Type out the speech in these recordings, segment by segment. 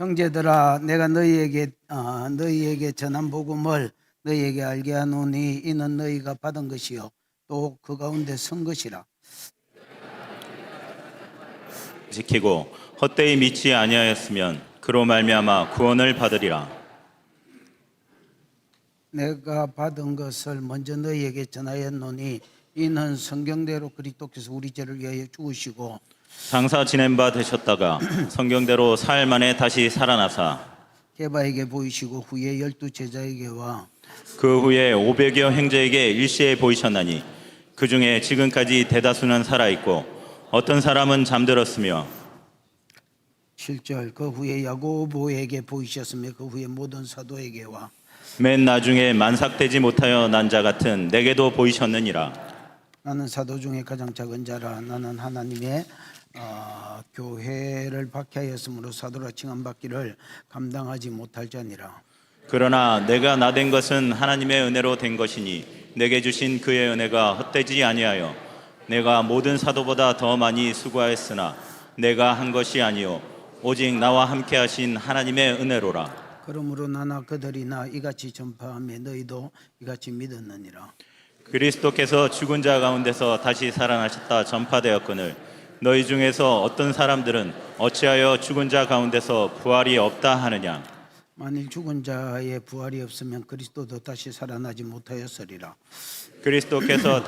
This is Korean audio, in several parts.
형제들아, 내가 너희에게 전한 복음을 너희에게 알게 하노니 이는 너희가 받은 것이요 또 그 가운데 선 것이라. 지키고 헛되이 믿지 아니하였으면 그로 말미암아 구원을 받으리라. 내가 받은 것을 먼저 너희에게 전하였노니 이는 성경대로 그리스도께서 우리 죄를 위하여 죽으시고 장사 지낸 바 되셨다가 성경대로 사흘 만에 다시 살아나사 게바에게 보이시고 후에 12 제자에게와 그 후에 500여 형제에게 일시에 보이셨나니 그 중에 지금까지 대다수는 살아있고 어떤 사람은 잠들었으며 7절 그 후에 야고보에게 보이셨으며 그 후에 모든 사도에게와 맨 나중에 만삭되지 못하여 난 자 같은 내게도 보이셨느니라. 나는 사도 중에 가장 작은 자라. 나는 하나님의 교회를 박해하였으므로 사도라 칭함받기를 감당하지 못할 자니라. 그러나 내가 나된 것은 하나님의 은혜로 된 것이니 내게 주신 그의 은혜가 헛되지 아니하여 내가 모든 사도보다 더 많이 수고하였으나 내가 한 것이 아니요 오직 나와 함께 하신 하나님의 은혜로라. 그러므로 나나 그들이나 이같이 전파하며 너희도 이같이 믿었느니라. 그리스도께서 죽은 자 가운데서 다시 살아나셨다 전파되었거늘 너희 중에서 어떤 사람들은 어찌하여 죽은 자 가운데서 부활이 없다 하느냐. 만일 죽은 자의 부활이 없으면 그리스도도 다시 살아나지 못하였으리라. 그리스도께서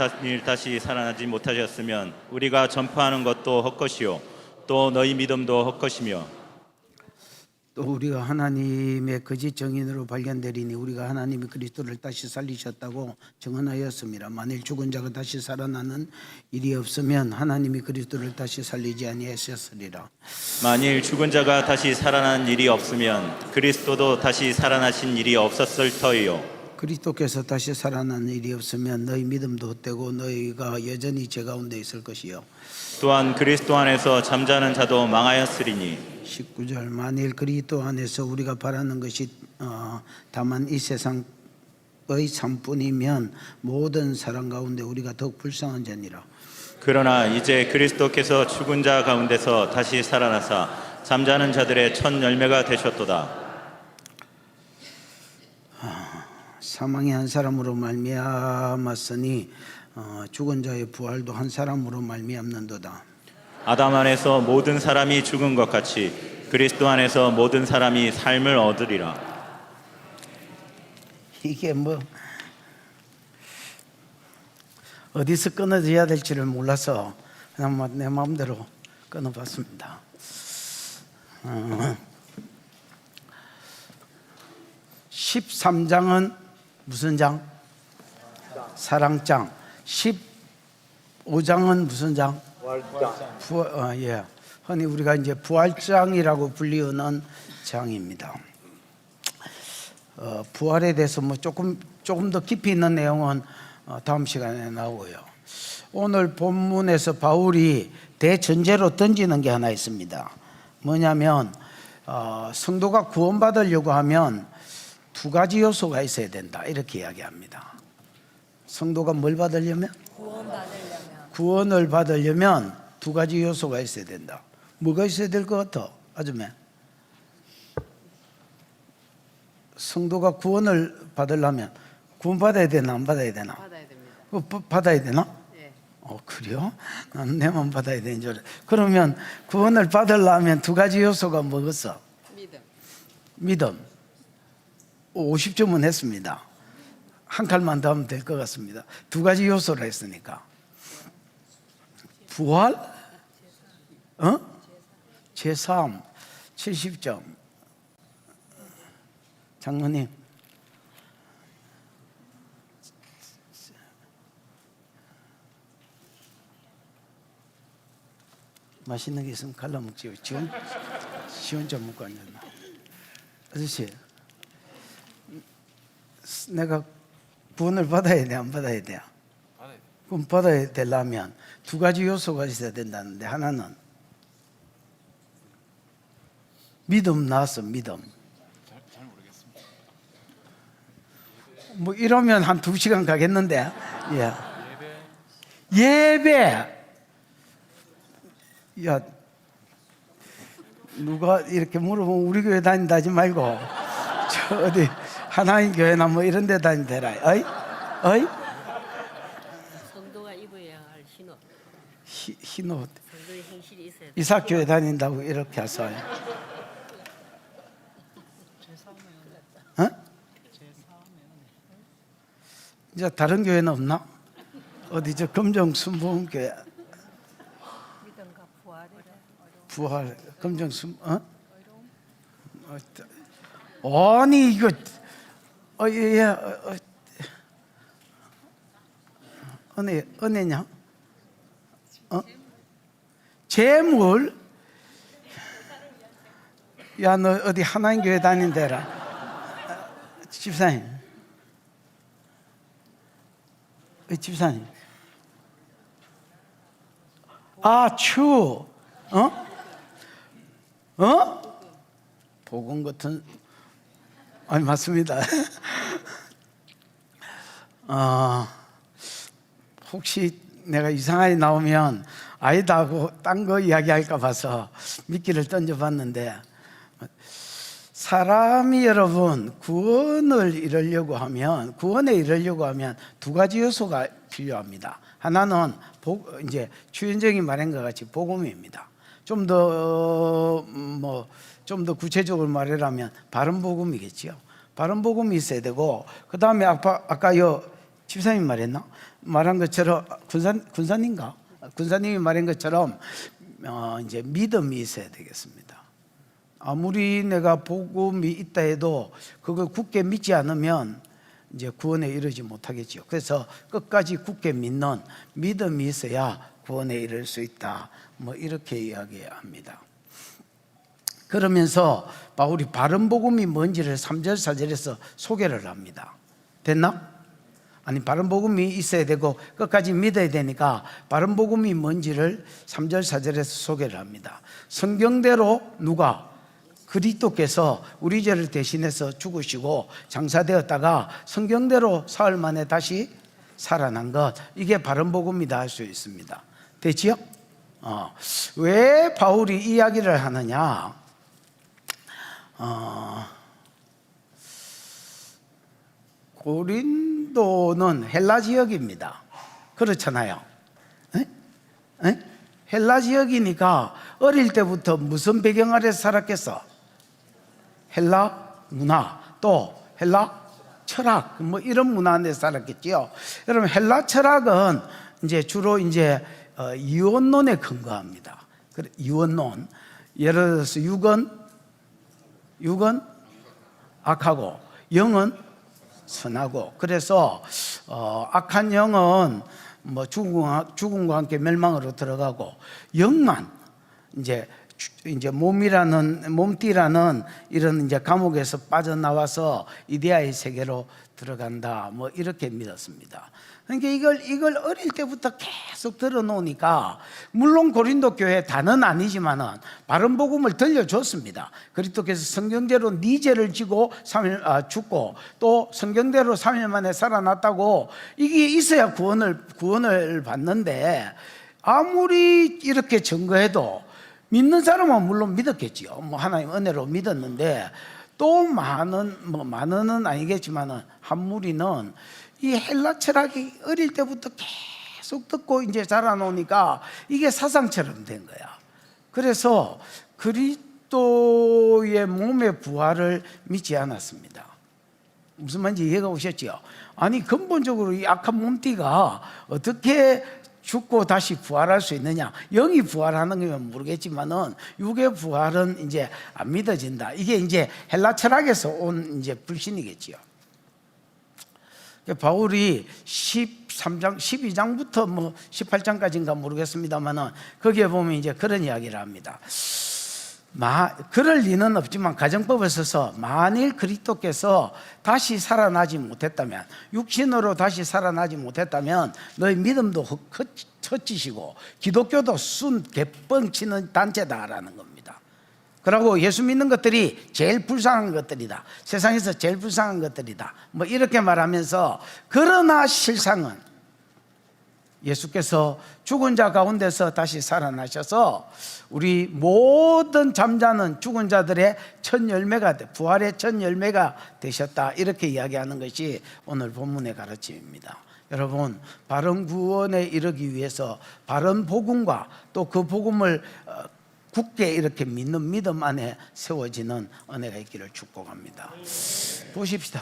다시 살아나지 못하셨으면 우리가 전파하는 것도 헛것이요 또 너희 믿음도 헛것이며 또 우리가 하나님의 거짓 정인으로 발견되리니 우리가 하나님이 그리스도를 다시 살리셨다고 증언하였습니다. 만일 죽은 자가 다시 살아나는 일이 없으면 하나님이 그리스도를 다시 살리지 아니하셨으리라. 만일 죽은 자가 다시 살아난 일이 없으면 그리스도도 다시 살아나신 일이 없었을 터이요 그리스도께서 다시 살아나는 일이 없으면 너희 믿음도 헛되고 너희가 여전히 죄 가운데 있을 것이요. 또한 그리스도 안에서 잠자는 자도 망하였으리니 19절 만일 그리스도 안에서 우리가 바라는 것이 다만 이 세상의 삶뿐이면 모든 사람 가운데 우리가 더욱 불쌍한 자니라. 그러나 이제 그리스도께서 죽은 자 가운데서 다시 살아나사 잠자는 자들의 첫 열매가 되셨도다. 사망이 한 사람으로 말미암았으니 죽은 자의 부활도 한 사람으로 말미암는도다. 아담 안에서 모든 사람이 죽은 것 같이 그리스도 안에서 모든 사람이 삶을 얻으리라. 이게 뭐 어디서 끊어져야 될지를 몰라서 그냥 내 마음대로 끊어봤습니다. 13장은 무슨 장? 사랑장. 15장은 무슨 장? 예. 흔히 우리가 이제 부활장이라고 불리우는 장입니다. 부활에 대해서 뭐 조금 더 깊이 있는 내용은 다음 시간에 나오고요. 오늘 본문에서 바울이 대전제로 던지는 게 하나 있습니다. 뭐냐면 성도가 구원받으려고 하면 두 가지 요소가 있어야 된다 이렇게 이야기합니다. 성도가 뭘 받으려면? 구원을 받으려면 두 가지 요소가 있어야 된다. 뭐가 있어야 될 것 같아? 아줌마 성도가 구원을 받으려면 구원 받아야 되나 안 받아야 되나? 받아야 됩니다. 받아야 되나? 예. 그래요? 난 내만 받아야 되는 줄 알았어. 그러면 구원을 받으려면 두 가지 요소가 뭐겠어? 믿음. 50점은 했습니다. 한 칼만 더 하면 될 것 같습니다. 두 가지 요소라 했으니까. 부활? 제3 70점. 장모님. 맛있는 게 있으면 갈라 먹지. 지원 좀 먹고 앉았나. 아저씨, 내가 구원을 받아야 돼, 안 받아야 돼? 그럼 받아야 되려면 두 가지 요소가 있어야 된다는데 하나는 믿음 나왔어. 믿음. 잘 모르겠습니다. 뭐 이러면 한 2시간 가겠는데. 예. 예배. 야, 누가 이렇게 물어보면 우리 교회 다닌다 하지 말고 저 어디 하나님 교회나 뭐 이런 데 다니더라. 어이? 어이? 성도가 입어야 할 흰옷, 흰옷. 성도의 행실이 있어야 돼. 이삭 교회 다닌다고 이렇게 하서. 어? 이제 다른 교회는 없나? 어디 저 금정 순복음 교회 믿음과 부활이래. 부활 금정 순 아니 이거 은혜냐? 재물? 야 너 어디 하나님 교회 다닌대라. 집사님, 집사님. 추, 복음 같은, 아니 맞습니다. 혹시 내가 이상하게 나오면 아니다 하고 딴 거 이야기할까 봐서 미끼를 던져봤는데, 사람이 여러분 구원에 이르려고 하면 두 가지 요소가 필요합니다. 하나는 이제 추현정이 말한 것 같이 복음입니다. 좀 더 구체적으로 말하자면 바른 복음이겠지요. 바른 복음이 있어야 되고, 그 다음에 아까 집사님 말한 것처럼 군사님이 말한 것처럼 이제 믿음이 있어야 되겠습니다. 아무리 내가 복음이 있다 해도 그걸 굳게 믿지 않으면 이제 구원에 이르지 못하겠죠. 그래서 끝까지 굳게 믿는 믿음이 있어야 구원에 이를 수 있다. 뭐 이렇게 이야기합니다. 그러면서 바울이 바른 복음이 뭔지를 3절 4절에서 소개를 합니다. 됐나? 아니 바른 복음이 있어야 되고 끝까지 믿어야 되니까 바른 복음이 뭔지를 3절 4절에서 소개를 합니다. 성경대로 누가? 그리스도께서 우리 죄를 대신해서 죽으시고 장사되었다가 성경대로 사흘 만에 다시 살아난 것, 이게 바른 복음이다 할 수 있습니다. 됐지요? 왜 바울이 이 이야기를 하느냐? 고린도는 헬라 지역입니다. 그렇잖아요. 헬라 지역이니까 어릴 때부터 무슨 배경 아래서 살았겠어? 헬라 문화, 또 헬라 철학, 뭐 이런 문화 안에서 살았겠지요. 여러분 헬라 철학은 이제 주로 이제 이원론에 근거합니다. 이원론. 예를 들어서 육은 악하고 영은 선하고, 그래서 악한 영은 뭐 죽음과 함께 멸망으로 들어가고, 영만 이제 몸띠라는 이런 이제 감옥에서 빠져나와서 이데아의 세계로 들어간다. 뭐 이렇게 믿었습니다. 그러니까 이걸 어릴 때부터 계속 들어놓으니까, 물론 고린도 교회 다는 아니지만은 바른 복음을 들려줬습니다. 그리스도께서 성경대로 네 죄를 지고 3일 죽고 또 성경대로 3일 만에 살아났다고, 이게 있어야 구원을 받는데, 아무리 이렇게 증거해도 믿는 사람은 물론 믿었겠지요. 뭐 하나님 은혜로 믿었는데, 또 많은은 아니겠지만은 한 무리는 이 헬라 철학이 어릴 때부터 계속 듣고 이제 자라놓으니까 이게 사상처럼 된 거야. 그래서 그리스도의 몸의 부활을 믿지 않았습니다. 무슨 말인지 이해가 오셨죠? 아니 근본적으로 이 악한 몸띠가 어떻게 죽고 다시 부활할 수 있느냐? 영이 부활하는 거면 모르겠지만은 육의 부활은 이제 안 믿어진다. 이게 이제 헬라 철학에서 온 이제 불신이겠지요. 바울이 13장, 12장부터 뭐 18장까지인가 모르겠습니다만은 거기에 보면 이제 그런 이야기를 합니다. 그럴 리는 없지만 가정법을 써서 만일 그리스도께서 다시 살아나지 못했다면, 육신으로 다시 살아나지 못했다면 너희 믿음도 헛짓이고 기독교도 순 개뻥치는 단체다라는 겁니다. 그리고 예수 믿는 것들이 제일 불쌍한 것들이다, 세상에서 제일 불쌍한 것들이다, 뭐 이렇게 말하면서, 그러나 실상은 예수께서 죽은 자 가운데서 다시 살아나셔서 우리 모든 잠자는 죽은 자들의 첫 열매가 부활의 첫 열매가 되셨다, 이렇게 이야기하는 것이 오늘 본문의 가르침입니다. 여러분, 바른 구원에 이르기 위해서 바른 복음과 또 그 복음을 굳게 이렇게 믿는 믿음 안에 세워지는 은혜가 있기를 축복합니다. 보십시다.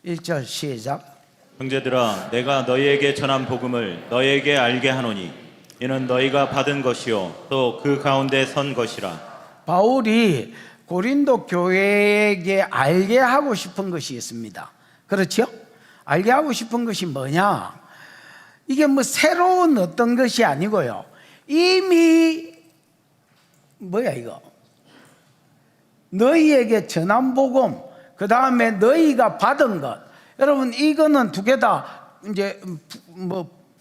1절 시작. 형제들아, 내가 너희에게 전한 복음을 너희에게 알게 하노니 이는 너희가 받은 것이요 또 그 가운데 선 것이라. 바울이 고린도 교회에게 알게 하고 싶은 것이 있습니다. 그렇죠? 알게 하고 싶은 것이 뭐냐? 이게 뭐 새로운 어떤 것이 아니고요, 이미 뭐야 이거, 너희에게 전한 복음, 그 다음에 너희가 받은 것. 여러분, 이거는 두 개 다 이제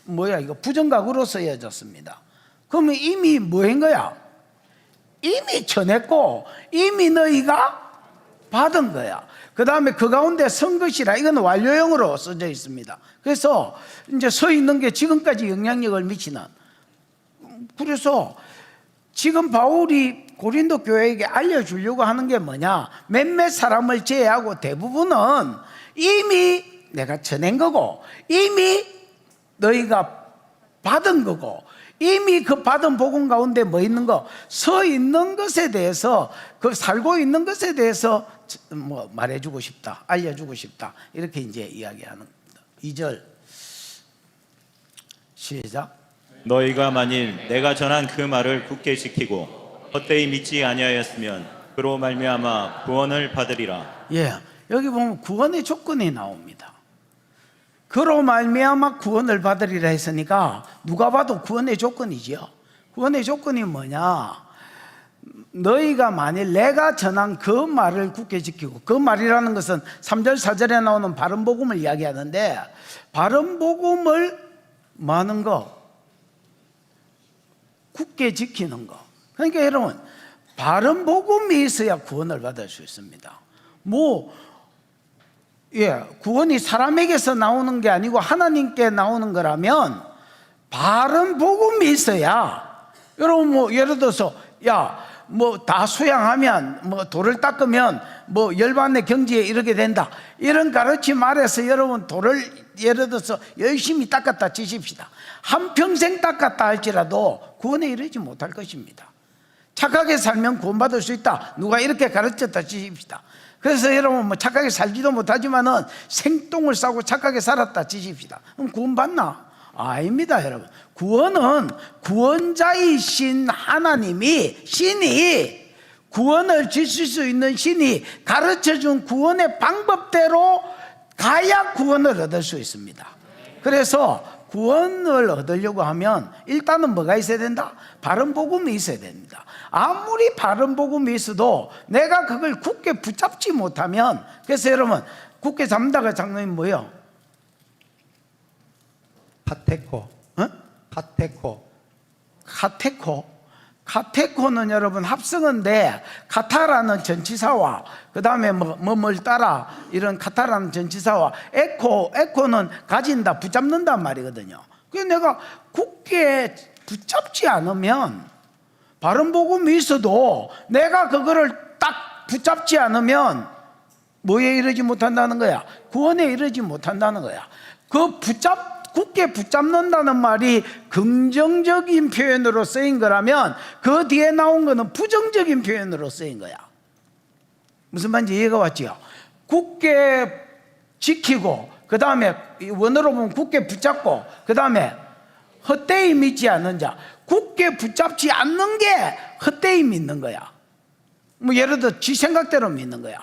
뭐야 이거 부정각으로 쓰여졌습니다. 그러면 이미 뭐인 거야? 이미 전했고 이미 너희가 받은 거야. 그 다음에 그 가운데 선 것이라, 이건 완료형으로 써져 있습니다. 그래서 이제 서 있는 게 지금까지 영향력을 미치는, 그래서 지금 바울이 고린도 교회에게 알려주려고 하는 게 뭐냐? 몇몇 사람을 제외하고 대부분은 이미 내가 전한 거고 이미 너희가 받은 거고 이미 그 받은 복음 가운데 뭐 있는 거, 서 있는 것에 대해서, 그 살고 있는 것에 대해서 뭐 말해주고 싶다, 알려주고 싶다, 이렇게 이제 이야기하는 겁니다. 2절 시작. 너희가 만일 내가 전한 그 말을 굳게 지키고 헛되이 믿지 아니하였으면 그로 말미암아 구원을 받으리라. 예, 여기 보면 구원의 조건이 나옵니다. 그로 말미암아 구원을 받으리라 했으니까 누가 봐도 구원의 조건이지요. 구원의 조건이 뭐냐? 너희가 만일 내가 전한 그 말을 굳게 지키고, 그 말이라는 것은 3절 4절에 나오는 바른 복음을 이야기하는데, 바른 복음을 많은 거 굳게 지키는 거. 그러니까 여러분, 바른 복음이 있어야 구원을 받을 수 있습니다. 구원이 사람에게서 나오는 게 아니고 하나님께 나오는 거라면 바른 복음이 있어야. 여러분, 예를 들어서 다 수양하면 돌을 닦으면 열반의 경지에 이르게 된다, 이런 가르침 아래서 여러분 돌을 예를 들어서 열심히 닦았다 치십시다. 한평생 닦았다 할지라도 구원에 이르지 못할 것입니다. 착하게 살면 구원받을 수 있다, 누가 이렇게 가르쳤다 치십시다. 그래서 여러분 착하게 살지도 못하지만은 생똥을 싸고 착하게 살았다 치십시다. 그럼 구원받나? 아닙니다, 여러분. 구원은 구원자이신 하나님이, 신이, 구원을 주실 수 있는 신이 가르쳐준 구원의 방법대로 가야 구원을 얻을 수 있습니다. 그래서 구원을 얻으려고 하면 일단은 뭐가 있어야 된다? 바른 복음이 있어야 됩니다. 아무리 바른 복음이 있어도 내가 그걸 굳게 붙잡지 못하면, 그래서 여러분 굳게 잡는다가 장면이 뭐예요? 카테코는 여러분 합성어인데, 카타라는 전치사와 그 다음에 뭘 따라 이런 카타라는 전치사와 에코는 가진다, 붙잡는단 말이거든요. 그래서 내가 굳게 붙잡지 않으면, 바른 복음이 있어도 내가 그거를 딱 붙잡지 않으면 뭐에 이르지 못한다는 거야? 구원에 이르지 못한다는 거야. 굳게 붙잡는다는 말이 긍정적인 표현으로 쓰인 거라면 그 뒤에 나온 거는 부정적인 표현으로 쓰인 거야. 무슨 말인지 이해가 왔지요? 굳게 지키고, 그 다음에 원어로 보면 굳게 붙잡고, 그 다음에 헛되이 믿지 않는 자. 굳게 붙잡지 않는 게 헛되이 믿는 거야. 예를 들어 지 생각대로 믿는 거야.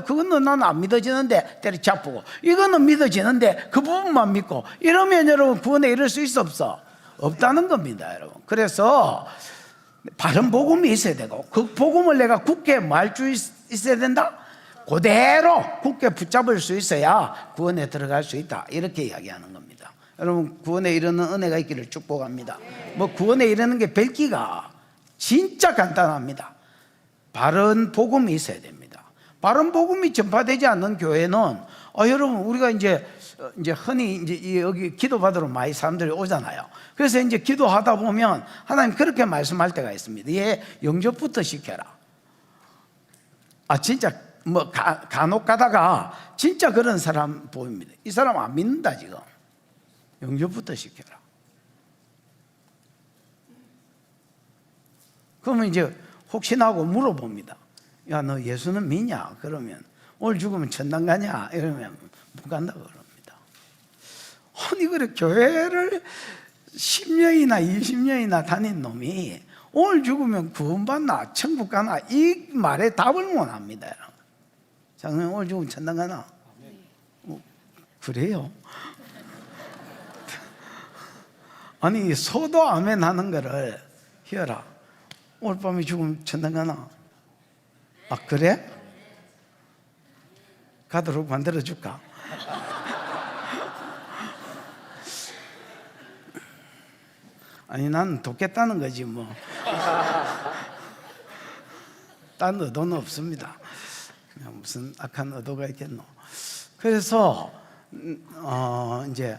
그거는 나는 안 믿어지는데 때려잡고, 이거는 믿어지는데 그 부분만 믿고, 이러면 여러분 구원에 이를 수 있어 없어? 없다는 겁니다, 여러분. 그래서 바른 복음이 있어야 되고, 그 복음을 내가 굳게 말 수 있어야 된다? 그대로 굳게 붙잡을 수 있어야 구원에 들어갈 수 있다, 이렇게 이야기하는 겁니다. 여러분, 구원에 이르는 은혜가 있기를 축복합니다. 구원에 이르는 게 벨기가 진짜 간단합니다. 바른 복음이 있어야 됩니다. 바른 복음이 전파되지 않는 교회는 여러분, 우리가 이제 이제 흔히 이제 여기 기도받으러 많이 사람들이 오잖아요. 그래서 이제 기도하다 보면 하나님 그렇게 말씀할 때가 있습니다. 얘 영접부터 시켜라. 아 진짜 뭐 간혹 가다가 진짜 그런 사람 보입니다. 이 사람 안 믿는다 지금. 영접부터 시켜라. 그러면 이제 혹시나 하고 물어봅니다. 야, 너 예수는 믿냐? 그러면 오늘 죽으면 천당 가냐? 이러면 못 간다고 그럽니다. 아니 그래 교회를 10년이나 20년이나 다닌 놈이 오늘 죽으면 구원받나 천국 가나 이 말에 답을 못 합니다. 장로님 오늘 죽으면 천당 가나? 그래요? 아니 소도 아멘 하는 거를 희열아 오늘 밤에 죽으면 천당 가나? 아 그래? 가도록 만들어줄까? 아니 난 돕겠다는 거지 뭐. 딴 의도는 없습니다. 그냥 무슨 악한 의도가 있겠노. 그래서 이제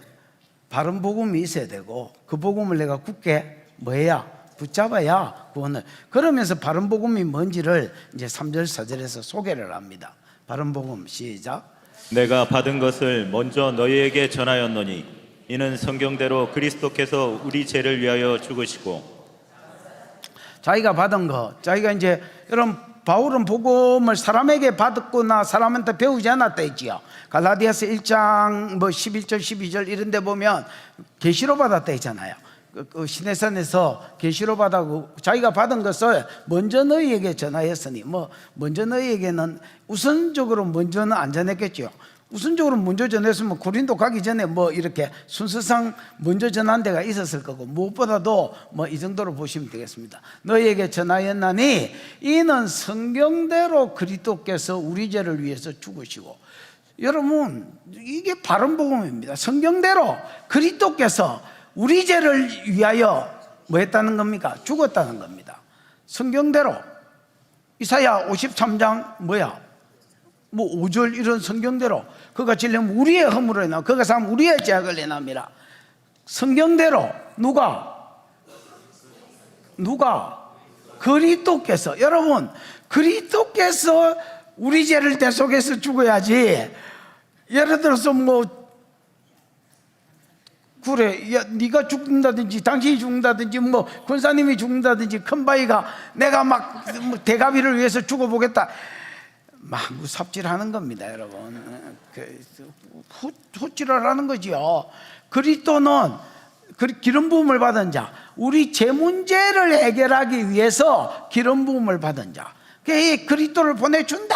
바른 복음이 있어야 되고 그 복음을 내가 굳게 뭐해야 붙잡아야 구원을. 그러면서 바른 복음이 뭔지를 이제 3절 4절에서 소개를 합니다. 바른 복음 시작. 내가 받은 것을 먼저 너희에게 전하였노니 이는 성경대로 그리스도께서 우리 죄를 위하여 죽으시고. 자기가 받은 거, 자기가 이제 여러분 바울은 복음을 사람에게 받았거나 사람한테 배우지 않았다 했지요. 갈라디아서 1장 뭐 11절 12절 이런 데 보면 계시로 받았다 했잖아요. 그 시내산에서 계시로 받았고 자기가 받은 것을 먼저 너희에게 전하였으니 뭐 먼저 너희에게는 우선적으로 먼저는 안 전했겠죠. 우선적으로 먼저 전했으면 고린도 가기 전에 뭐 이렇게 순서상 먼저 전한 데가 있었을 거고 무엇보다도 뭐 이 정도로 보시면 되겠습니다. 너희에게 전하였나니 이는 성경대로 그리스도께서 우리 죄를 위해서 죽으시고. 여러분 이게 바른 복음입니다. 성경대로 그리스도께서 우리 죄를 위하여 뭐 했다는 겁니까? 죽었다는 겁니다. 성경대로 이사야 53장 뭐야? 뭐 5절 이런 성경대로 그가 질려면 우리의 허물을 인하여 그가 사면 우리의 죄악을 인함이라. 성경대로 누가 그리스도께서. 여러분 그리스도께서 우리 죄를 대속해서 죽어야지. 예를 들어서 뭐 그래 야 네가 죽는다든지 당신이 죽는다든지 뭐 권사님이 죽는다든지 큰바위가 내가 막 대가비를 위해서 죽어보겠다 마구 삽질하는 겁니다. 여러분 헛질하라는 거지요. 그리스도는 기름 부음을 받은 자, 우리 죄 문제를 해결하기 위해서 기름 부음을 받은 자, 그리스도를 보내준다.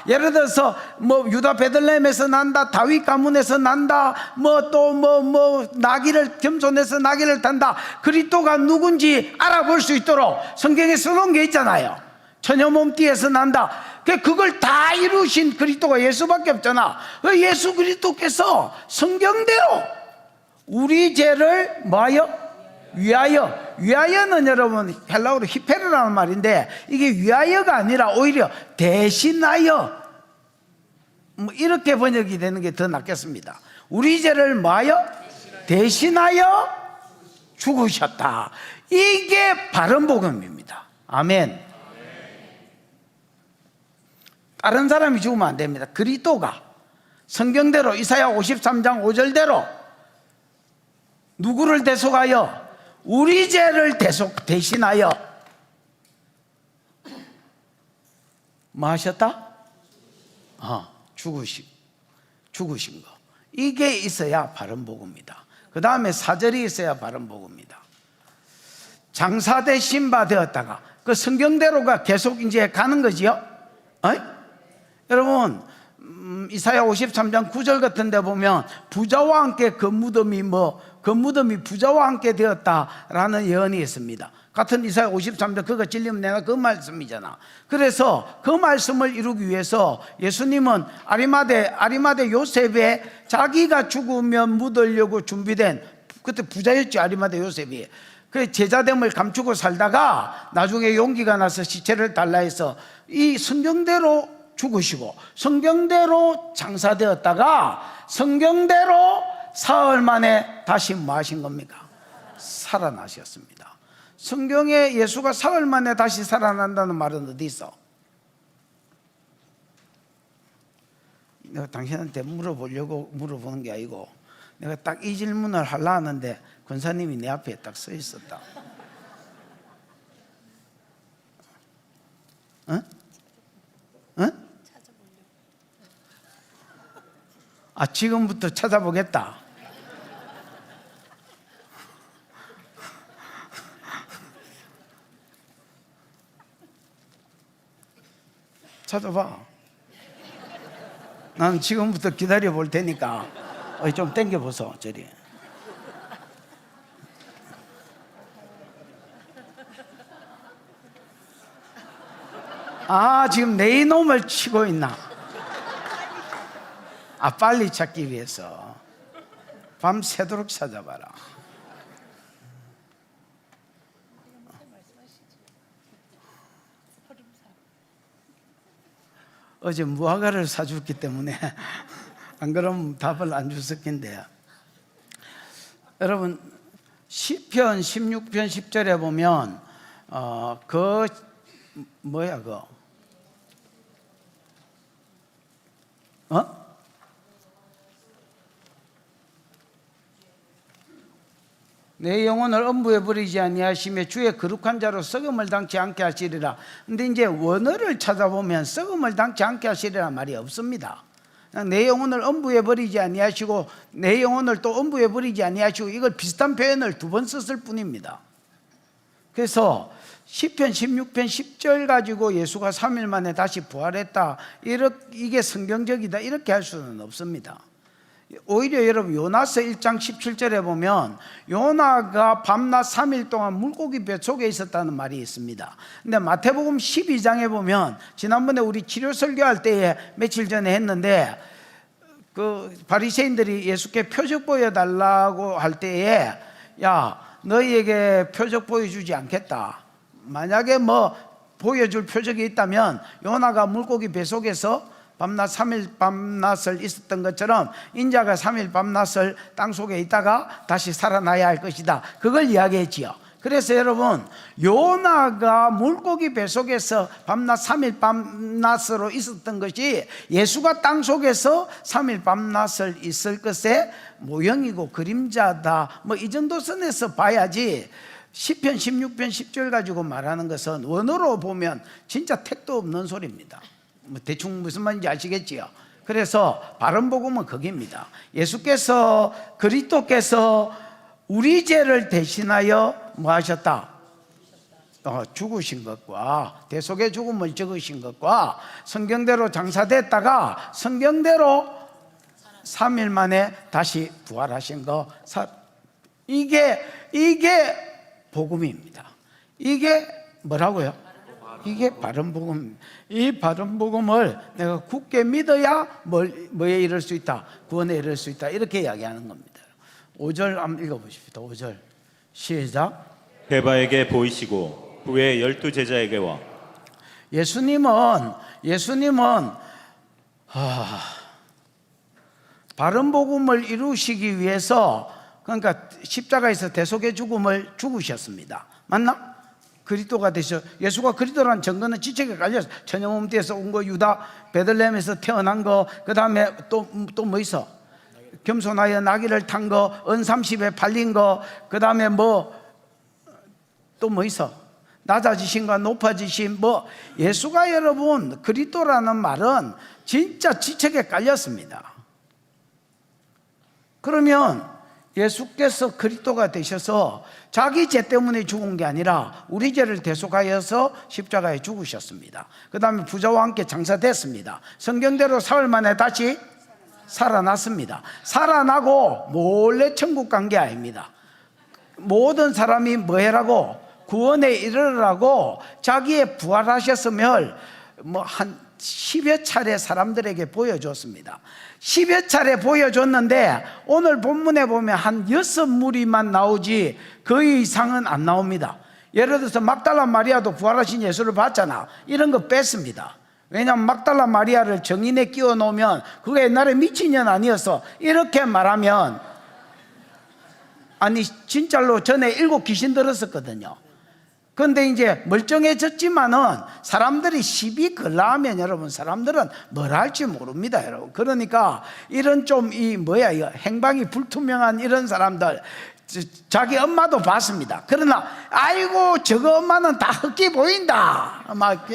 예를 들어서 뭐 유다 베들레헴에서 난다, 다윗 가문에서 난다, 뭐 또 나귀를 겸손해서 나귀를 탄다. 그리스도가 누군지 알아볼 수 있도록 성경에 써놓은 게 있잖아요. 처녀 몸띠에서 난다. 그걸 다 이루신 그리스도가 예수밖에 없잖아. 예수 그리스도께서 성경대로 우리 죄를 뭐하여? 위하여는 여러분 헬라어로 히페르라는 말인데 이게 위하여가 아니라 오히려 대신하여 뭐 이렇게 번역이 되는 게 더 낫겠습니다. 우리 죄를 뭐하여? 대신하여 죽으셨다. 이게 바른 복음입니다. 아멘. 다른 사람이 죽으면 안 됩니다. 그리스도가 성경대로 이사야 53장 5절대로 누구를 대속하여? 우리 죄를 대신하여 뭐 하셨다? 죽으신 거. 이게 있어야 바른 복음입니다. 그 다음에 사절이 있어야 바른 복음입니다. 장사 대신 바 되었다가 그 성경대로가 계속 이제 가는 거지요. 여러분 이사야 53장 9절 같은 데 보면 부자와 함께 그 무덤이 부자와 함께 되었다라는 예언이 있습니다. 같은 이사야 53장 그거 찔리면 내가 그 말씀이잖아. 그래서 그 말씀을 이루기 위해서 예수님은 아리마대 요셉의 자기가 죽으면 묻으려고 준비된, 그때 부자였지 아리마대 요셉이. 그 제자됨을 감추고 살다가 나중에 용기가 나서 시체를 달라 해서 이 성경대로 죽으시고 성경대로 장사되었다가 성경대로 사흘 만에 다시 뭐 하신 겁니까? 살아나셨습니다. 성경에 예수가 사흘 만에 다시 살아난다는 말은 어디 있어? 내가 당신한테 물어보려고 물어보는 게 아니고 내가 딱 이 질문을 하려 하는데 권사님이 내 앞에 딱 서 있었다. 응? 응? 아, 지금부터 찾아보겠다. 찾아봐. 나는 지금부터 기다려 볼 테니까 좀 당겨보소 저리. 아, 지금 내 이놈을 치고 있나? 아, 빨리 찾기 위해서 밤새도록 찾아봐라. 어제 무화과를 사줬기 때문에 안 그러면 답을 안 줬을 텐데. 여러분 시편 16편 10절에 보면 그 뭐야 그 내 영혼을 엄부에 버리지 아니하시며 주의 거룩한 자로 썩음을 당치 않게 하시리라. 근데 이제 원어를 찾아보면 썩음을 당치 않게 하시리라 말이 없습니다. 그냥 내 영혼을 엄부에 버리지 아니하시고 내 영혼을 또 엄부에 버리지 아니하시고, 이걸 비슷한 표현을 두 번 썼을 뿐입니다. 그래서 시편 16편 10절 가지고 예수가 3일 만에 다시 부활했다, 이게 성경적이다 이렇게 할 수는 없습니다. 오히려 여러분 요나서 1장 17절에 보면 요나가 밤낮 3일 동안 물고기 배 속에 있었다는 말이 있습니다. 근데 마태복음 12장에 보면 지난번에 우리 치료 설교할 때에 며칠 전에 했는데, 그 바리새인들이 예수께 표적 보여달라고 할 때에 야, 너희에게 표적 보여주지 않겠다, 만약에 뭐 보여줄 표적이 있다면 요나가 물고기 배 속에서 밤낮 3일 밤낮을 있었던 것처럼 인자가 3일 밤낮을 땅속에 있다가 다시 살아나야 할 것이다, 그걸 이야기했지요. 그래서 여러분 요나가 물고기 배 속에서 밤낮 3일 밤낮으로 있었던 것이 예수가 땅속에서 3일 밤낮을 있을 것의 모형이고 그림자다, 뭐 이 정도 선에서 봐야지 시편 16편 10절 가지고 말하는 것은 원어로 보면 진짜 택도 없는 소리입니다. 뭐 대충 무슨 말인지 아시겠지요? 그래서 바른 복음은 거기입니다. 예수께서, 그리스도께서 우리 죄를 대신하여 뭐 하셨다? 죽으신 것과 대속의 죽음을 적으신 것과 성경대로 장사됐다가 성경대로 3일 만에 다시 부활하신 거, 이게 복음입니다. 이게 뭐라고요? 이게 바른 복음. 이 바른 복음을 내가 굳게 믿어야 뭐에 이를 수 있다? 구원에 이를 수 있다, 이렇게 이야기하는 겁니다. 5절 한번 읽어보십시오. 5절 시작. 베바에게 보이시고 후에 12제자에게와. 예수님은 바른 복음을 이루시기 위해서, 그러니까 십자가에서 대속의 죽음을 죽으셨습니다. 맞나? 그리스도가 되셔. 예수가 그리스도라는 증거는 지책에 깔려서 천연몸띠에서 온 거, 유다 베들레헴에서 태어난 거, 그 다음에 또 뭐 있어? 겸손하여 나귀를 탄 거, 은 30에 팔린 거, 그 다음에 뭐 또 뭐 있어? 낮아지심과 높아지심. 뭐 예수가 여러분 그리스도라는 말은 진짜 지책에 깔렸습니다. 그러면 예수께서 그리스도가 되셔서 자기 죄 때문에 죽은 게 아니라 우리 죄를 대속하여서 십자가에 죽으셨습니다. 그 다음에 부자와 함께 장사됐습니다. 성경대로 사흘 만에 다시 살아났습니다. 살아나고 몰래 천국 간 게 아닙니다. 모든 사람이 뭐 해라고? 구원에 이르라고 자기의 부활하셨음을 뭐 한 10여 차례 사람들에게 보여줬습니다. 10여 차례 보여줬는데 오늘 본문에 보면 한 6무리만 나오지 그 이상은 안 나옵니다. 예를 들어서 막달라 마리아도 부활하신 예수를 봤잖아, 이런 거 뺐습니다. 왜냐하면 막달라 마리아를 정인에 끼워 놓으면 그거 옛날에 미친년 아니었어 이렇게 말하면, 아니 진짜로 전에 7 귀신 들었었거든요. 그런데 이제 멀쩡해졌지만은 사람들이 시비 걸라하면 여러분 사람들은 뭘 할지 모릅니다 여러분. 그러니까 이런 좀 이거 행방이 불투명한 이런 사람들, 자기 엄마도 봤습니다. 그러나 아이고 저거 엄마는 다 흑기 보인다, 막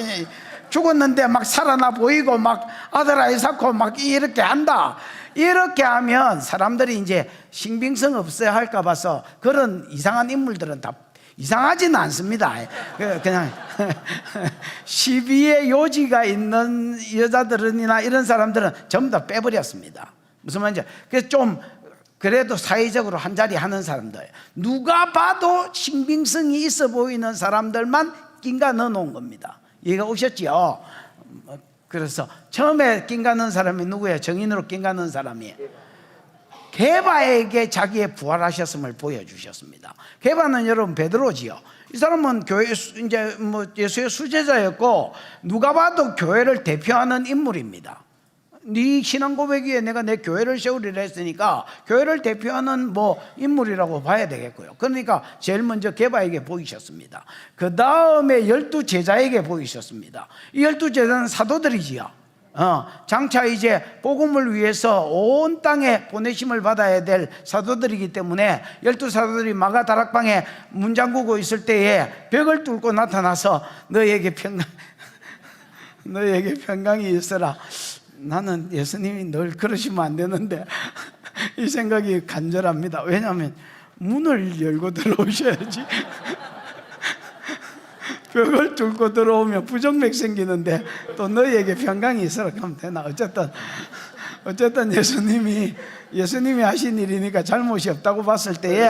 죽었는데 막 살아나 보이고 막 아들 아이 낳고 막 이렇게 한다, 이렇게 하면 사람들이 이제 신빙성 없어야 할까 봐서 그런 이상한 인물들은 다 이상하지는 않습니다. 그냥 시비의 요지가 있는 여자들이나 이런 사람들은 전부 다 빼버렸습니다. 무슨 말인지. 그래서 좀 그래도 사회적으로 한 자리 하는 사람들, 누가 봐도 신빙성이 있어 보이는 사람들만 낀가 넣어놓은 겁니다. 이해가 오셨죠? 그래서 처음에 낀가 넣은 사람이 누구예요? 정인으로 낀가 넣은 사람이 게바에게 자기의 부활하셨음을 보여주셨습니다. 게바는 여러분 베드로지요. 이 사람은 교회 이제 뭐 예수의 수제자였고 누가 봐도 교회를 대표하는 인물입니다. 네 신앙 고백 위에 내가 내 교회를 세우리라 했으니까 교회를 대표하는 뭐 인물이라고 봐야 되겠고요. 그러니까 제일 먼저 게바에게 보이셨습니다. 그 다음에 12 제자에게 보이셨습니다. 이 12 제자는 사도들이지요. 장차 이제 복음을 위해서 온 땅에 보내심을 받아야 될 사도들이기 때문에 12 사도들이 마가 다락방에 문 잠그고 있을 때에 벽을 뚫고 나타나서 너에게 평강이 있어라. 나는 예수님이 늘 그러시면 안 되는데 이 생각이 간절합니다. 왜냐하면 문을 열고 들어오셔야지. 벽을 뚫고 들어오면 부정맥 생기는데 또 너희에게 평강이 있어라 하면 되나? 어쨌든 예수님이 하신 일이니까 잘못이 없다고 봤을 때에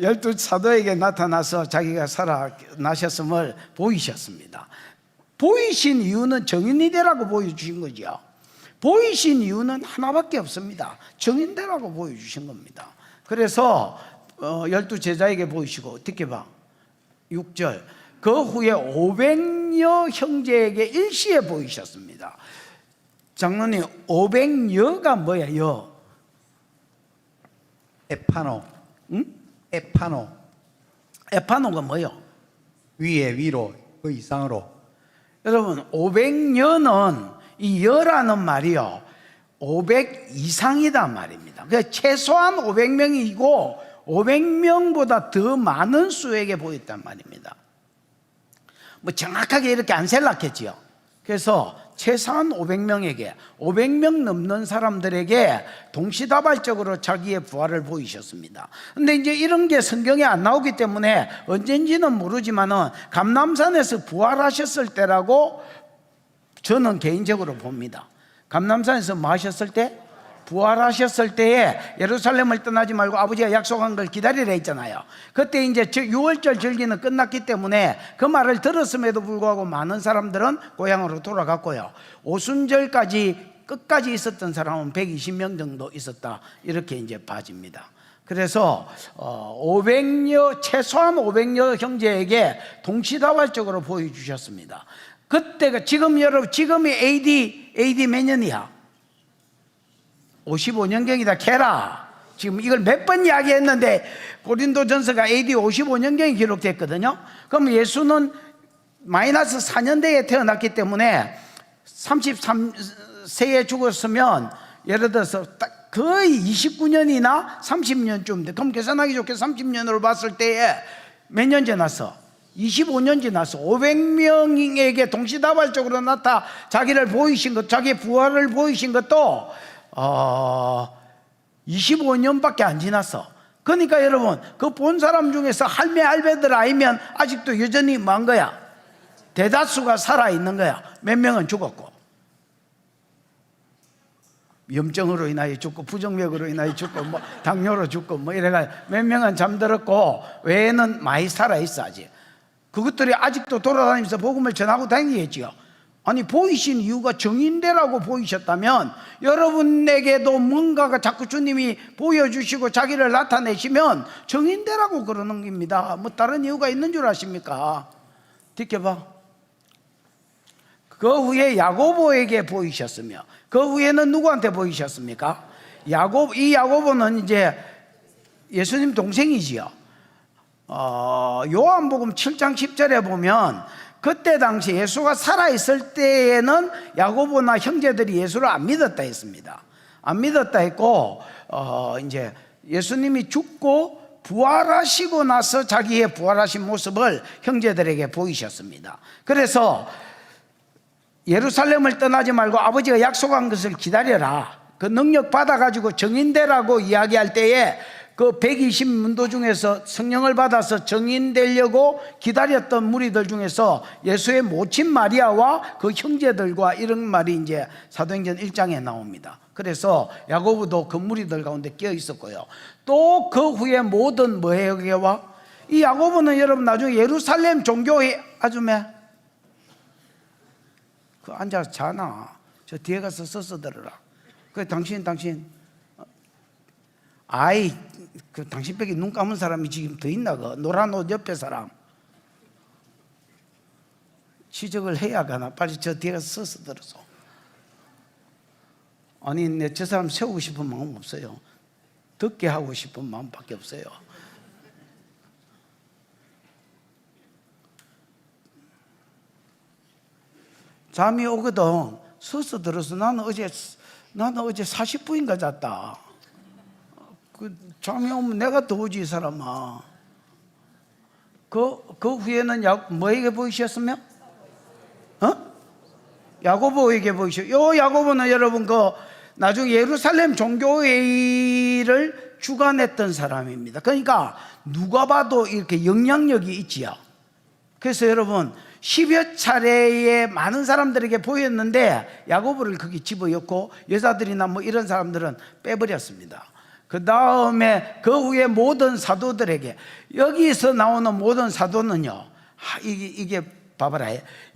12 사도에게 나타나서 자기가 살아나셨음을 보이셨습니다. 보이신 이유는 정인이 되라고 보여주신 거죠. 보이신 이유는 하나밖에 없습니다. 정인 되라고 보여주신 겁니다. 그래서 12 제자에게 보이시고 어떻게 봐? 6절, 그 후에 500여 형제에게 일시에 보이셨습니다. 장로님, 500여가 뭐야? 여 에파노. 응? 에파노가 뭐요? 위에 위로 그 이상으로. 여러분 500여는 이 여라는 말이요 500 이상이다 말입니다. 그러니까 최소한 500명이고 500명보다 더 많은 수에게 보였단 말입니다. 뭐 정확하게 이렇게 안 셀락했지요. 그래서 최소한 500명에게 500명 넘는 사람들에게 동시다발적으로 자기의 부활을 보이셨습니다. 근데 이제 이런 게 성경에 안 나오기 때문에 언젠지는 모르지만은 감람산에서 부활하셨을 때라고 저는 개인적으로 봅니다. 감람산에서 뭐 하셨을 때? 부활하셨을 때에 예루살렘을 떠나지 말고 아버지가 약속한 걸 기다리라 했잖아요. 그때 이제 6월절 절기는 끝났기 때문에 그 말을 들었음에도 불구하고 많은 사람들은 고향으로 돌아갔고요. 오순절까지 끝까지 있었던 사람은 120명 정도 있었다, 이렇게 이제 봐집니다. 그래서 500여, 최소한 500여 형제에게 동시다발적으로 보여주셨습니다. 그때가 지금이 AD 몇 년이야? 55년경이다 캐라. 지금 이걸 몇 번 이야기했는데 고린도전서가 AD 55년경이 기록됐거든요. 그럼 예수는 마이너스 4년대에 태어났기 때문에 33세에 죽었으면 예를 들어서 딱 거의 29년이나 30년쯤 돼. 그럼 계산하기 좋게 30년으로 봤을 때에 몇 년 지났어? 25년 지났어. 500명에게 동시다발적으로 자기를 보이신 것, 자기 부활을 보이신 것도 25년밖에 안 지났어. 그러니까 여러분 그 본 사람 중에서 할배들 아니면 아직도 여전히 뭐한 거야? 대다수가 살아있는 거야. 몇 명은 죽었고, 염증으로 인하여 죽고 부정맥으로 인하여 죽고 뭐 당뇨로 죽고 뭐 이래가 몇 명은 잠들었고 외에는 많이 살아있어. 아직 그것들이 아직도 돌아다니면서 복음을 전하고 다니겠지요. 아니 보이신 이유가 정인되라고 보이셨다면 여러분에게도 뭔가가 자꾸 주님이 보여주시고 자기를 나타내시면 정인되라고 그러는 겁니다. 뭐 다른 이유가 있는 줄 아십니까? 지켜봐. 그 후에 야고보에게 보이셨으며 그 후에는 누구한테 보이셨습니까? 이 야고보는 이제 예수님 동생이지요. 요한복음 7장 10절에 보면 그때 당시 예수가 살아있을 때에는 야고보나 형제들이 예수를 안 믿었다 했습니다. 안 믿었다 했고 이제 예수님이 죽고 부활하시고 나서 자기의 부활하신 모습을 형제들에게 보이셨습니다. 그래서 예루살렘을 떠나지 말고 아버지가 약속한 것을 기다려라. 그 능력 받아가지고 정인되라고 이야기할 때에 그 120문도 중에서 성령을 받아서 정인되려고 기다렸던 무리들 중에서 예수의 모친 마리아와 그 형제들과 이런 말이 이제 사도행전 1장에 나옵니다. 그래서 야고보도 그 무리들 가운데 끼어 있었고요. 또 그 후에 모든 뭐예요와 이 야고보는 여러분 나중에 예루살렘 종교회 아줌매 그 앉아서 자나 저 뒤에 가서 써서 들어라. 그 당신 아이 그 당신 벽에 눈 감은 사람이 지금 더 있나 그 노란 옷 옆에 사람 지적을 해야 가나 빨리 저 뒤에 가서 써서 들어서. 아니 내 저 사람 세우고 싶은 마음 없어요. 듣게 하고 싶은 마음밖에 없어요. 잠이 오거든. 서서 들어서 나는 어제 40분인가 잤다. 그 잠이 오면 내가 더 오지 이 사람아. 그 후에는 뭐에게 보이셨으며? 야고보에게 보이셨. 요 야고보는 여러분 그 나중에 예루살렘 종교회의를 주관했던 사람입니다. 그러니까 누가 봐도 이렇게 영향력이 있지요. 그래서 여러분 10여 차례에 많은 사람들에게 보였는데 야고보를 거기 집어넣고 여자들이나 뭐 이런 사람들은 빼버렸습니다. 그 다음에 그 후에 모든 사도들에게 여기서 나오는 모든 사도는요 이게 봐봐라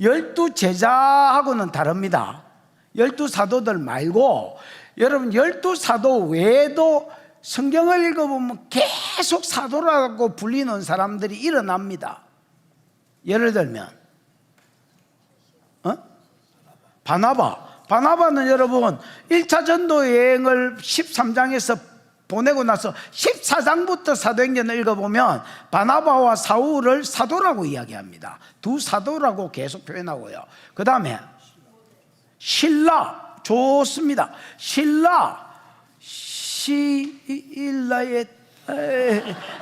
12 제자하고는 다릅니다. 12 사도들 말고 여러분 12 사도 외에도 성경을 읽어보면 계속 사도라고 불리는 사람들이 일어납니다. 예를 들면 바나바는 여러분 1차 전도 여행을 13장에서 보내고 나서 14장부터 사도행전을 읽어보면 바나바와 사울을 사도라고 이야기합니다. 두 사도라고 계속 표현하고요. 그 다음에 신라 좋습니다.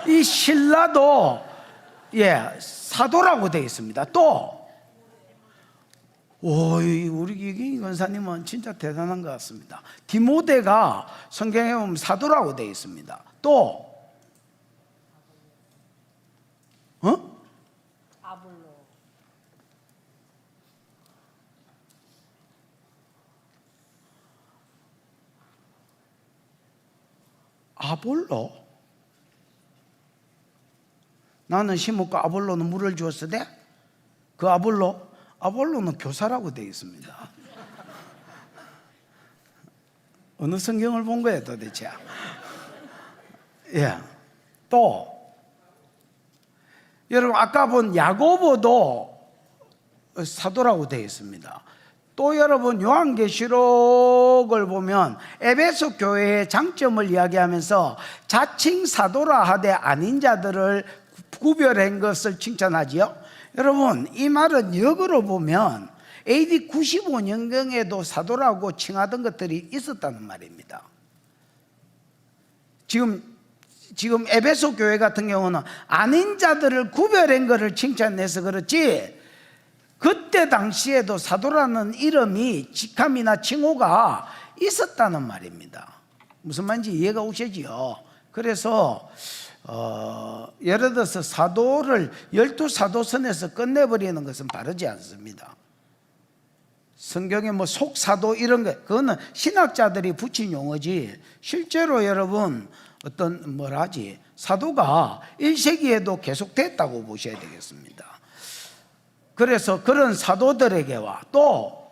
이 신라도 사도라고 되어 있습니다. 또 우리 이기 권사님은 진짜 대단한 것 같습니다. 디모데가 성경에 보면 사도라고 되어 있습니다. 또 아볼로? 나는 심었고 아볼로는 물을 주었을 때 그 아볼로는 교사라고 되어 있습니다. 어느 성경을 본 거예요 도대체? 또 여러분 아까 본 야고보도 사도라고 되어 있습니다. 또 여러분 요한계시록을 보면 에베소 교회의 장점을 이야기하면서 자칭 사도라 하되 아닌 자들을 구별한 것을 칭찬하지요. 여러분 이 말은 역으로 보면 AD 95년경에도 사도라고 칭하던 것들이 있었다는 말입니다. 지금 에베소 교회 같은 경우는 아닌 자들을 구별한 것을 칭찬해서 그렇지 그때 당시에도 사도라는 이름이 직함이나 칭호가 있었다는 말입니다. 무슨 말인지 이해가 오시지요? 그래서 예를 들어서 사도를 12사도선에서 끝내버리는 것은 바르지 않습니다. 성경에 뭐 속사도 이런 거 그거는 신학자들이 붙인 용어지 실제로 여러분 어떤 사도가 1세기에도 계속됐다고 보셔야 되겠습니다. 그래서 그런 사도들에게와 또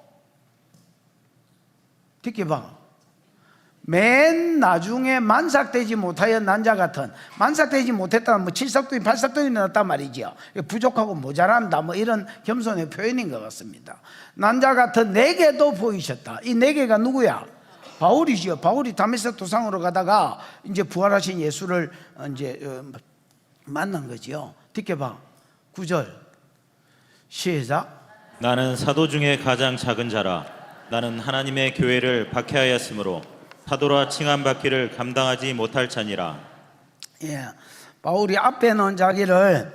특히 맨 나중에 만삭되지 못하여 난자 같은, 만삭되지 못했다는 뭐 7삭도이 8삭도이 나왔단 말이죠. 부족하고 모자란다 뭐 이런 겸손의 표현인 것 같습니다. 난자 같은 내게도 보이셨다. 이 내게가 누구야? 바울이죠. 바울이 다메섹 도상으로 가다가 이제 부활하신 예수를 이제 만난 거지요. 뒷게 봐. 9절 시작. 나는 사도 중에 가장 작은 자라. 나는 하나님의 교회를 박해하였으므로 사도라 칭함받기를 감당하지 못할 자니라. 예, 바울이 앞에는 자기를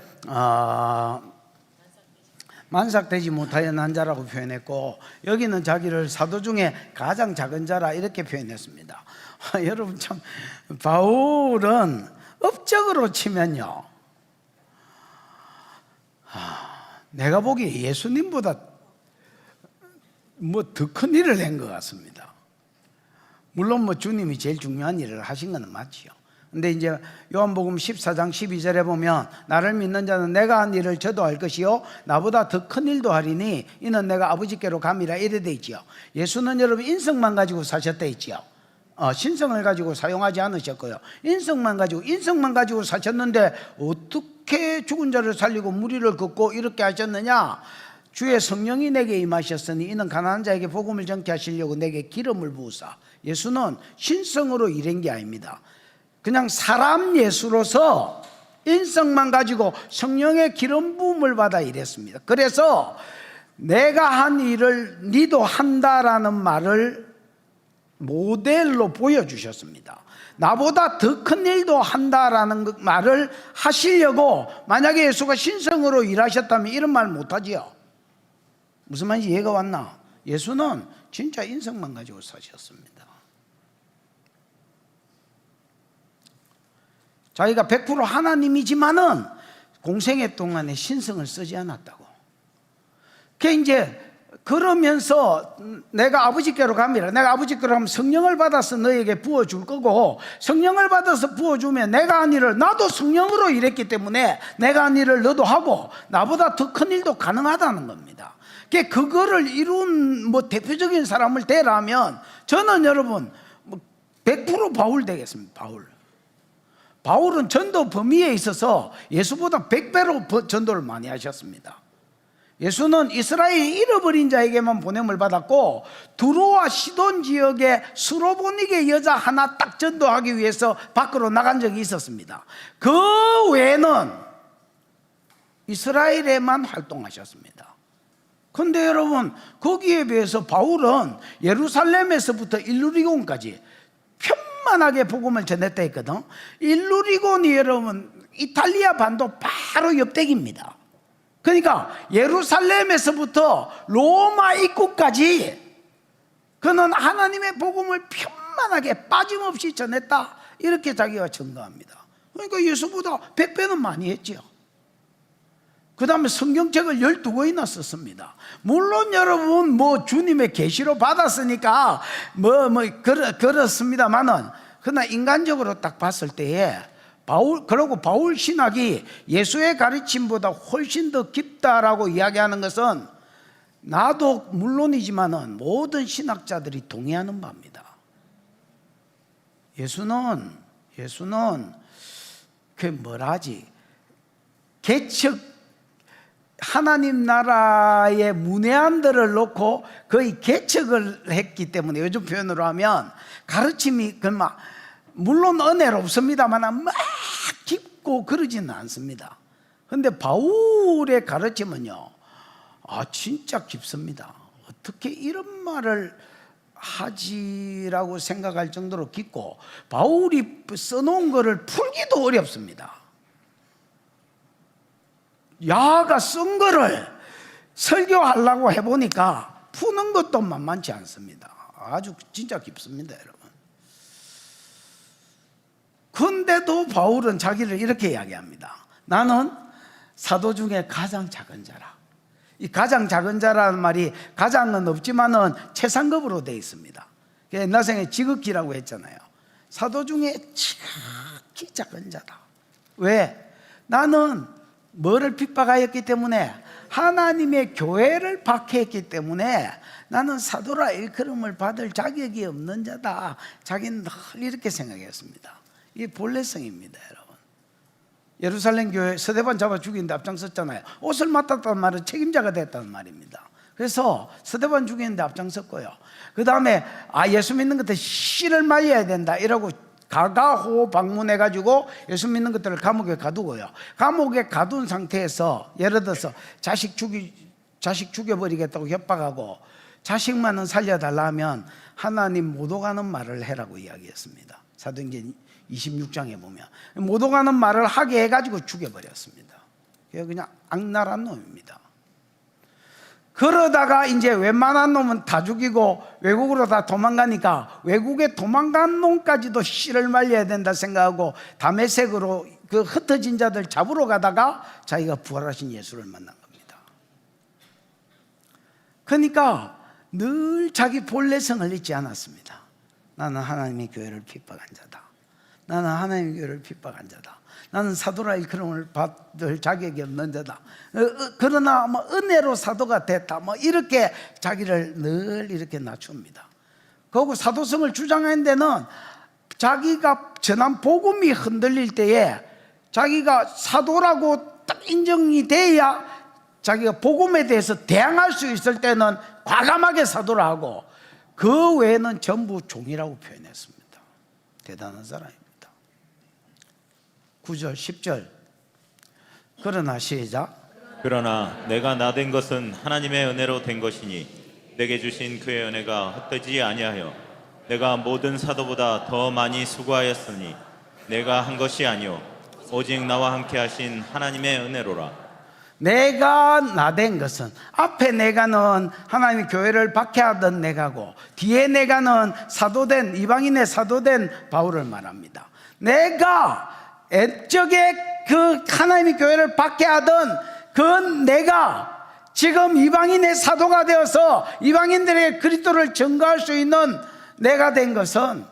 만삭되지 못하여 난 자라고 표현했고, 여기는 자기를 사도 중에 가장 작은 자라 이렇게 표현했습니다. 여러분 참, 바울은 업적으로 치면요, 내가 보기에 예수님보다 뭐 더 큰 일을 한 것 같습니다. 물론 뭐 주님이 제일 중요한 일을 하신 건 맞지요. 근데 이제 요한복음 14장 12절에 보면 나를 믿는 자는 내가 한 일을 저도 할 것이요 나보다 더 큰 일도 하리니 이는 내가 아버지께로 감이라 이래 돼 있지요. 예수는 여러분 인성만 가지고 사셨다 있지요. 신성을 가지고 사용하지 않으셨고요. 인성만 가지고 사셨는데 어떻게 죽은 자를 살리고 무리를 걷고 이렇게 하셨느냐? 주의 성령이 내게 임하셨으니 이는 가난한 자에게 복음을 전케 하시려고 내게 기름을 부으사. 예수는 신성으로 일한 게 아닙니다. 그냥 사람 예수로서 인성만 가지고 성령의 기름 부음을 받아 일했습니다. 그래서 내가 한 일을 니도 한다라는 말을 모델로 보여주셨습니다. 나보다 더 큰 일도 한다라는 말을 하시려고, 만약에 예수가 신성으로 일하셨다면 이런 말 못하지요. 무슨 말인지 이해가 왔나? 예수는 진짜 인성만 가지고 사셨습니다. 자기가 100% 하나님이지만은 공생애 동안에 신성을 쓰지 않았다고. 그게 이제 그러면서 내가 아버지께로 갑니다. 내가 아버지께로 가면 성령을 받아서 너에게 부어줄 거고, 성령을 받아서 부어주면 내가 한 일을, 나도 성령으로 일했기 때문에 내가 한 일을 너도 하고 나보다 더 큰 일도 가능하다는 겁니다. 그거를 이룬 뭐 대표적인 사람을 대라면 저는 여러분 100% 바울 되겠습니다. 바울은 전도 범위에 있어서 예수보다 100배로 전도를 많이 하셨습니다. 예수는 이스라엘이 잃어버린 자에게만 보냄을 받았고, 두로와 시돈 지역의 수로보니게 여자 하나 딱 전도하기 위해서 밖으로 나간 적이 있었습니다. 그 외에는 이스라엘에만 활동하셨습니다. 그런데 여러분, 거기에 비해서 바울은 예루살렘에서부터 일루리곤까지 편만하게 복음을 전했다 했거든. 일루리곤이 여러분 이탈리아 반도 바로 옆댁입니다. 그러니까 예루살렘에서부터 로마 입구까지 그는 하나님의 복음을 편만하게 빠짐없이 전했다, 이렇게 자기가 증거합니다. 그러니까 예수보다 100배는 많이 했죠. 그 다음에 성경책을 12권이나 썼습니다. 물론 여러분 뭐 주님의 계시로 받았으니까 그렇습니다만은, 그러나 인간적으로 딱 봤을 때에 그리고 바울 신학이 예수의 가르침보다 훨씬 더 깊다라고 이야기하는 것은 나도 물론이지만은 모든 신학자들이 동의하는 바입니다. 예수는 그 뭐라지, 하나님 나라의 문외한들을 놓고 거의 개척을 했기 때문에, 요즘 표현으로 하면 가르침이 물론 은혜롭습니다만 막 깊고 그러지는 않습니다. 그런데 바울의 가르침은요, 진짜 깊습니다. 어떻게 이런 말을 하지라고 생각할 정도로 깊고, 바울이 써놓은 거를 풀기도 어렵습니다. 야가 쓴 거를 설교하려고 해보니까 푸는 것도 만만치 않습니다. 아주 진짜 깊습니다, 여러분. 근데도 바울은 자기를 이렇게 이야기합니다. 나는 사도 중에 가장 작은 자라. 이 가장 작은 자라는 말이 가장은 없지만은 최상급으로 되어 있습니다. 옛날 생에 지극히라고 했잖아요. 사도 중에 지극히 작은 자다. 왜? 나는 뭐를 핍박하였기 때문에? 하나님의 교회를 박해했기 때문에 나는 사도라 일컬음을 받을 자격이 없는 자다. 자기는 늘 이렇게 생각했습니다. 이게 본래성입니다, 여러분. 예루살렘 교회 스데반 잡아 죽이는데 앞장섰잖아요. 옷을 맡았다는 말은 책임자가 됐다는 말입니다. 그래서 스데반 죽이는데 앞장섰고요. 그 다음에 예수 믿는 것들 씨를 말려야 된다 이러고 가가호 방문해가지고 예수 믿는 것들을 감옥에 가두고요. 감옥에 가둔 상태에서 예를 들어서 자식 죽여버리겠다고 협박하고 자식만은 살려달라 하면 하나님 못 오가는 말을 해라고 이야기했습니다. 사도행전 26장에 보면 못 오가는 말을 하게 해가지고 죽여버렸습니다. 그냥 악랄한 놈입니다. 그러다가 이제 웬만한 놈은 다 죽이고 외국으로 다 도망가니까 외국에 도망간 놈까지도 씨를 말려야 된다 생각하고 다메섹으로 그 흩어진 자들 잡으러 가다가 자기가 부활하신 예수를 만난 겁니다. 그러니까 늘 자기 본래성을 잊지 않았습니다. 나는 하나님의 교회를 핍박한 자다. 나는 하나님의 교회를 핍박한 자다. 나는 사도라 일컬음을 받을 자격이 없는 자다. 그러나 뭐 은혜로 사도가 됐다. 뭐 이렇게 자기를 늘 이렇게 낮춥니다. 그리고 사도성을 주장하는 데는 자기가 전한 복음이 흔들릴 때에 자기가 사도라고 딱 인정이 돼야 자기가 복음에 대해서 대항할 수 있을 때는 과감하게 사도라 하고 그 외에는 전부 종이라고 표현했습니다. 대단한 사람입니다. 9절 10절 그러나 시작 그러나 내가 나된 것은 하나님의 은혜로 된 것이니 내게 주신 그의 은혜가 헛되지 아니하여 내가 모든 사도보다 더 많이 수고하였으니 내가 한 것이 아니요 오직 나와 함께 하신 하나님의 은혜로라. 내가 나된 것은 앞에 내가는 하나님의 교회를 박해하던 내가고 뒤에 내가는 사도된 이방인의 사도된 바울을 말합니다. 내가 옛적에 그 하나님의 교회를 박해하던 그 내가 지금 이방인의 사도가 되어서 이방인들에게 그리스도를 전가할 수 있는 내가 된 것은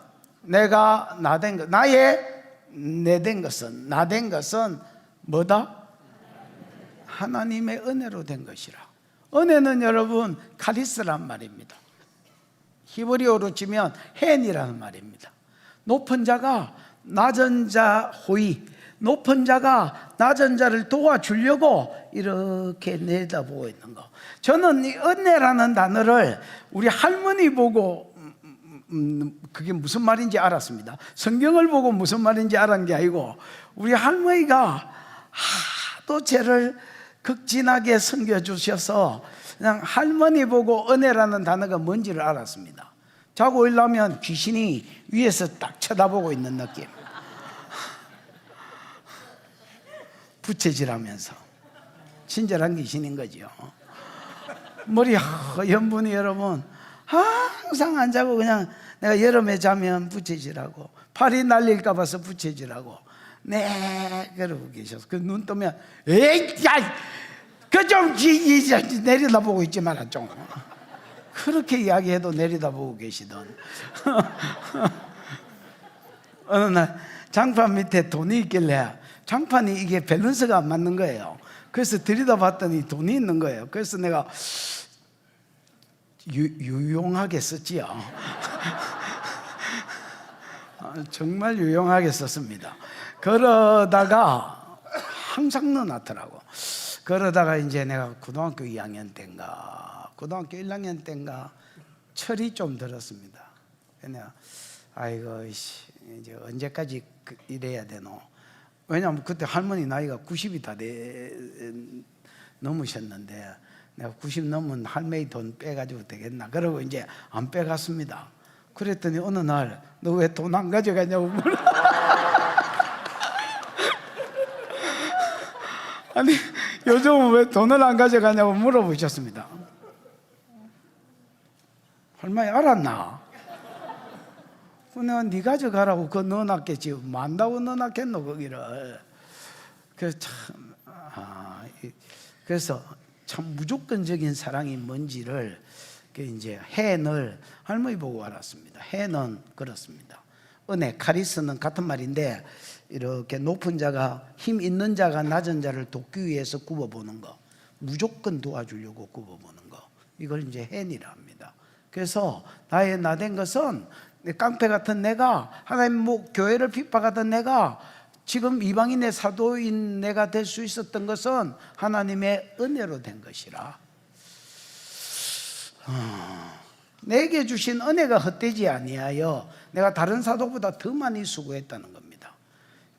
내가 나된 것 나의 내된 것은 나된 것은 뭐다? 하나님의 은혜로 된 것이라. 은혜는 여러분 카리스란 말입니다. 히브리어로 치면 헨이라는 말입니다. 높은 자가 낮은 자 호의, 높은 자가 낮은 자를 도와주려고 이렇게 내다보고 있는 거. 저는 이 은혜라는 단어를 우리 할머니 보고 그게 무슨 말인지 알았습니다. 성경을 보고 무슨 말인지 알은 게 아니고 우리 할머니가 하도 죄를 극진하게 섬겨주셔서 그냥 할머니 보고 은혜라는 단어가 뭔지를 알았습니다. 자고 일어나면 귀신이 위에서 딱 쳐다보고 있는 느낌. 부채질하면서 친절한 귀신인 거죠. 머리 허연 분이 여러분 항상 안 자고 그냥 내가 여름에 자면 부채질하고 팔이 날릴까 봐서 부채질하고 그러고 계셔서 그 눈 뜨면 에이 야 그 좀 내려다보고 있지 마라 좀 그렇게 이야기해도 내려다보고 계시던 어느 날 장판 밑에 돈이 있길래 장판이 이게 밸런스가 안 맞는 거예요. 그래서 들여다봤더니 돈이 있는 거예요. 그래서 내가 유용하게 썼지요. 정말 유용하게 썼습니다. 그러다가 항상 넣어놨더라고. 그러다가 이제 내가 고등학교 2학년 때인가 고등학교 1학년 때인가 철이 좀 들었습니다. 내가 아이고 이제 언제까지 이래야 되노. 왜냐하면 그때 할머니 나이가 90이 다 넘으셨는데 내가 90 넘은 할머니 돈 빼가지고 되겠나. 그러고 이제 안 빼갔습니다. 그랬더니 어느 날 너 왜 돈 안 가져가냐고 물어. 아니 요즘은 왜 돈을 안 가져가냐고 물어보셨습니다. 할머니 알았나? 내가 네 가져가라고 그거 넣어놨겠지. 만다고 넣어놨겠노 거기를. 그래서 참 무조건적인 사랑이 뭔지를 이제 헨을 할머니 보고 알았습니다. 헨은 그렇습니다. 은혜, 카리스는 같은 말인데 이렇게 높은 자가 힘 있는 자가 낮은 자를 돕기 위해서 굽어보는 거. 무조건 도와주려고 굽어보는 거, 이걸 이제 헨이라 합니다. 그래서 나의 나된 것은 깡패 같은 내가, 하나님 교회를 핍박하던 내가, 지금 이방인의 사도인 내가 될 수 있었던 것은 하나님의 은혜로 된 것이라. 내게 주신 은혜가 헛되지 아니하여 내가 다른 사도보다 더 많이 수고했다는 겁니다.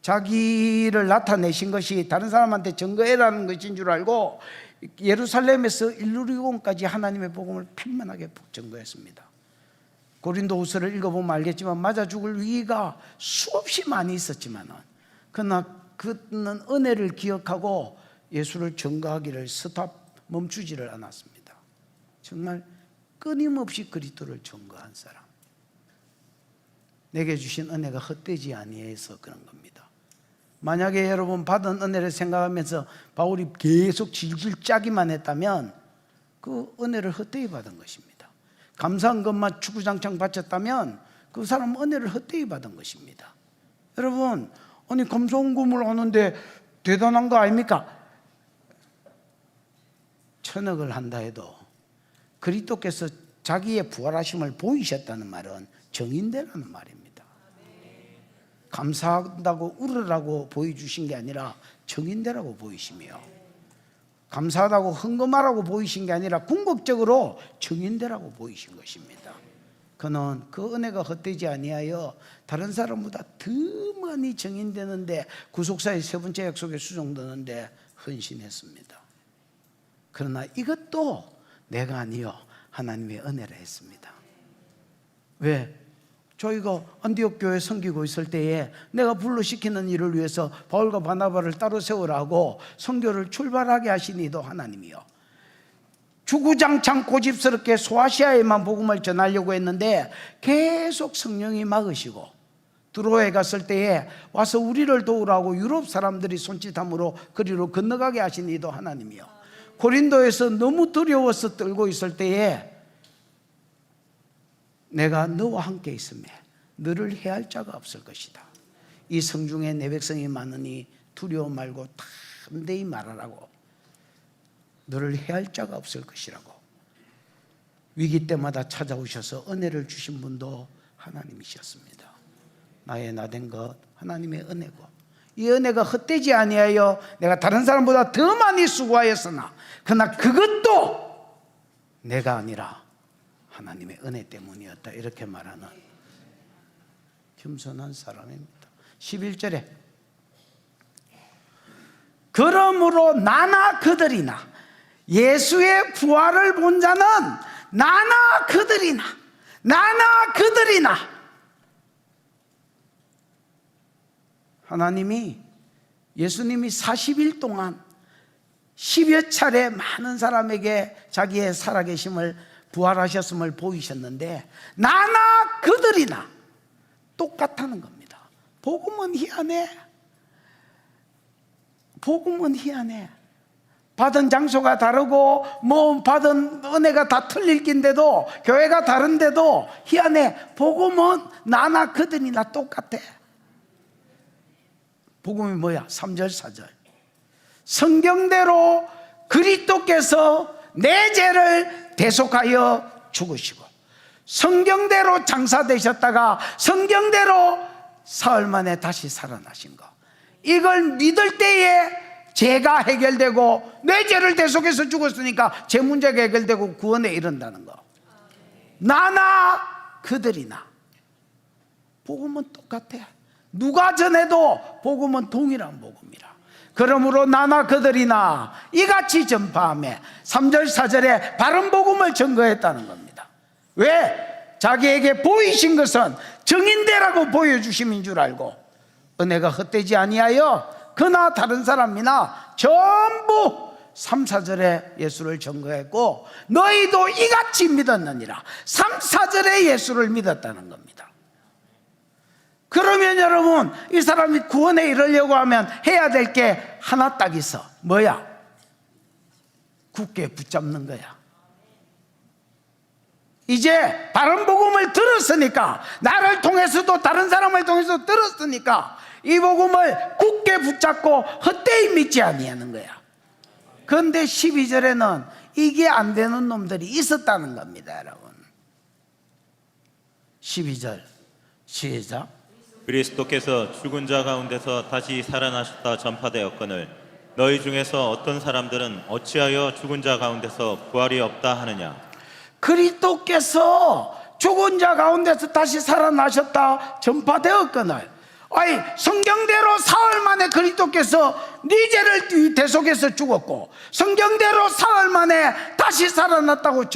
자기를 나타내신 것이 다른 사람한테 증거해라는 것인 줄 알고 예루살렘에서 일루리온까지 하나님의 복음을 편만하게 증거했습니다. 고린도후서를 읽어보면 알겠지만 맞아 죽을 위기가 수없이 많이 있었지만은 그러나 그는 은혜를 기억하고 예수를 증거하기를 멈추지를 않았습니다. 정말 끊임없이 그리스도를 증거한 사람. 내게 주신 은혜가 헛되지 아니해서 그런 겁니다. 만약에 여러분 받은 은혜를 생각하면서 바울이 계속 질질 짜기만 했다면 그 은혜를 헛되이 받은 것입니다. 감사한 것만 주구장창 바쳤다면 그 사람은 은혜를 헛되이 받은 것입니다. 여러분, 아니 감사원금을 하는데 대단한 거 아닙니까? 1000억을 한다 해도 그리스도께서 자기의 부활하심을 보이셨다는 말은 정인되라는 말입니다. 감사한다고 울으라고 보여주신 게 아니라 정인되라고 보이시며, 감사하다고 헌금하라고 보이신 게 아니라 궁극적으로 정인되라고 보이신 것입니다. 그는 그 은혜가 헛되지 아니하여 다른 사람보다 더 많이 정인되는데, 구속사의 세 번째 약속에 수종되는데 헌신했습니다. 그러나 이것도 내가 아니요 하나님의 은혜라 했습니다. 왜? 저희가 안디옥 교회 섬기고 있을 때에 내가 불러시키는 일을 위해서 바울과 바나바를 따로 세우라고 선교를 출발하게 하신 이도 하나님이요, 주구장창 고집스럽게 소아시아에만 복음을 전하려고 했는데 계속 성령이 막으시고, 드로에 갔을 때에 와서 우리를 도우라고 유럽 사람들이 손짓함으로 그리로 건너가게 하신 이도 하나님이요, 고린도에서 너무 두려워서 떨고 있을 때에 내가 너와 함께 있으며 너를 해할 자가 없을 것이다. 이 성중에 내 백성이 많으니 두려워 말고 담대히 말하라고, 너를 해할 자가 없을 것이라고. 위기 때마다 찾아오셔서 은혜를 주신 분도 하나님이셨습니다. 나의 나된 것 하나님의 은혜고, 이 은혜가 헛되지 아니하여 내가 다른 사람보다 더 많이 수고하였으나 그러나 그것도 내가 아니라 하나님의 은혜 때문이었다, 이렇게 말하는 겸손한 사람입니다. 11절에 그러므로 나나 그들이나 예수의 부활을 본 자는 나나 그들이나 하나님이, 예수님이 40일 동안 10여 차례 많은 사람에게 자기의 살아계심을, 부활하셨음을 보이셨는데 나나 그들이나 똑같다는 겁니다. 복음은 희한해. 복음은 희한해. 받은 장소가 다르고 받은 은혜가 다 틀릴 낀데도, 교회가 다른데도 희한해. 복음은 나나 그들이나 똑같아. 복음이 뭐야? 3절 4절. 성경대로 그리스도께서 내 죄를 대속하여 죽으시고, 성경대로 장사되셨다가 성경대로 사흘 만에 다시 살아나신 거, 이걸 믿을 때에 죄가 해결되고, 내 죄를 대속해서 죽었으니까 죄 문제가 해결되고 구원에 이른다는 거. 나나 그들이나. 복음은 똑같아. 누가 전해도 복음은 동일한 복음이라. 그러므로 나나 그들이나 이같이 전파하며 3절 4절에 바른 복음을 증거했다는 겁니다. 왜? 자기에게 보이신 것은 정인되라고 보여주심인 줄 알고, 은혜가 헛되지 아니하여 그나 다른 사람이나 전부 3, 4절에 예수를 증거했고, 너희도 이같이 믿었느니라. 3, 4절에 예수를 믿었다는 겁니다. 그러면 여러분, 이 사람이 구원에 이르려고 하면 해야 될 게 하나 딱 있어. 뭐야? 굳게 붙잡는 거야. 이제 바른 복음을 들었으니까, 나를 통해서도 다른 사람을 통해서 들었으니까 이 복음을 굳게 붙잡고 헛되이 믿지 아니하는 거야. 그런데 12절에는 이게 안 되는 놈들이 있었다는 겁니다, 여러분. 12절 시작. 그리스도께서 죽은 자 가운데서 다시 살아나셨다 전파되었거늘 너희 중에서 어떤 사람들은 어찌하여 죽은 자 가운데서 부활이 없다 하느냐. 그리스도께서 죽은 자 가운데서 다시 살아나셨다 전파되었거늘. 아니, 성경대로 사흘 만에 그리스도께서 네 죄를 대속해서 죽었고 성경대로 사흘 만에 다시 살아났다고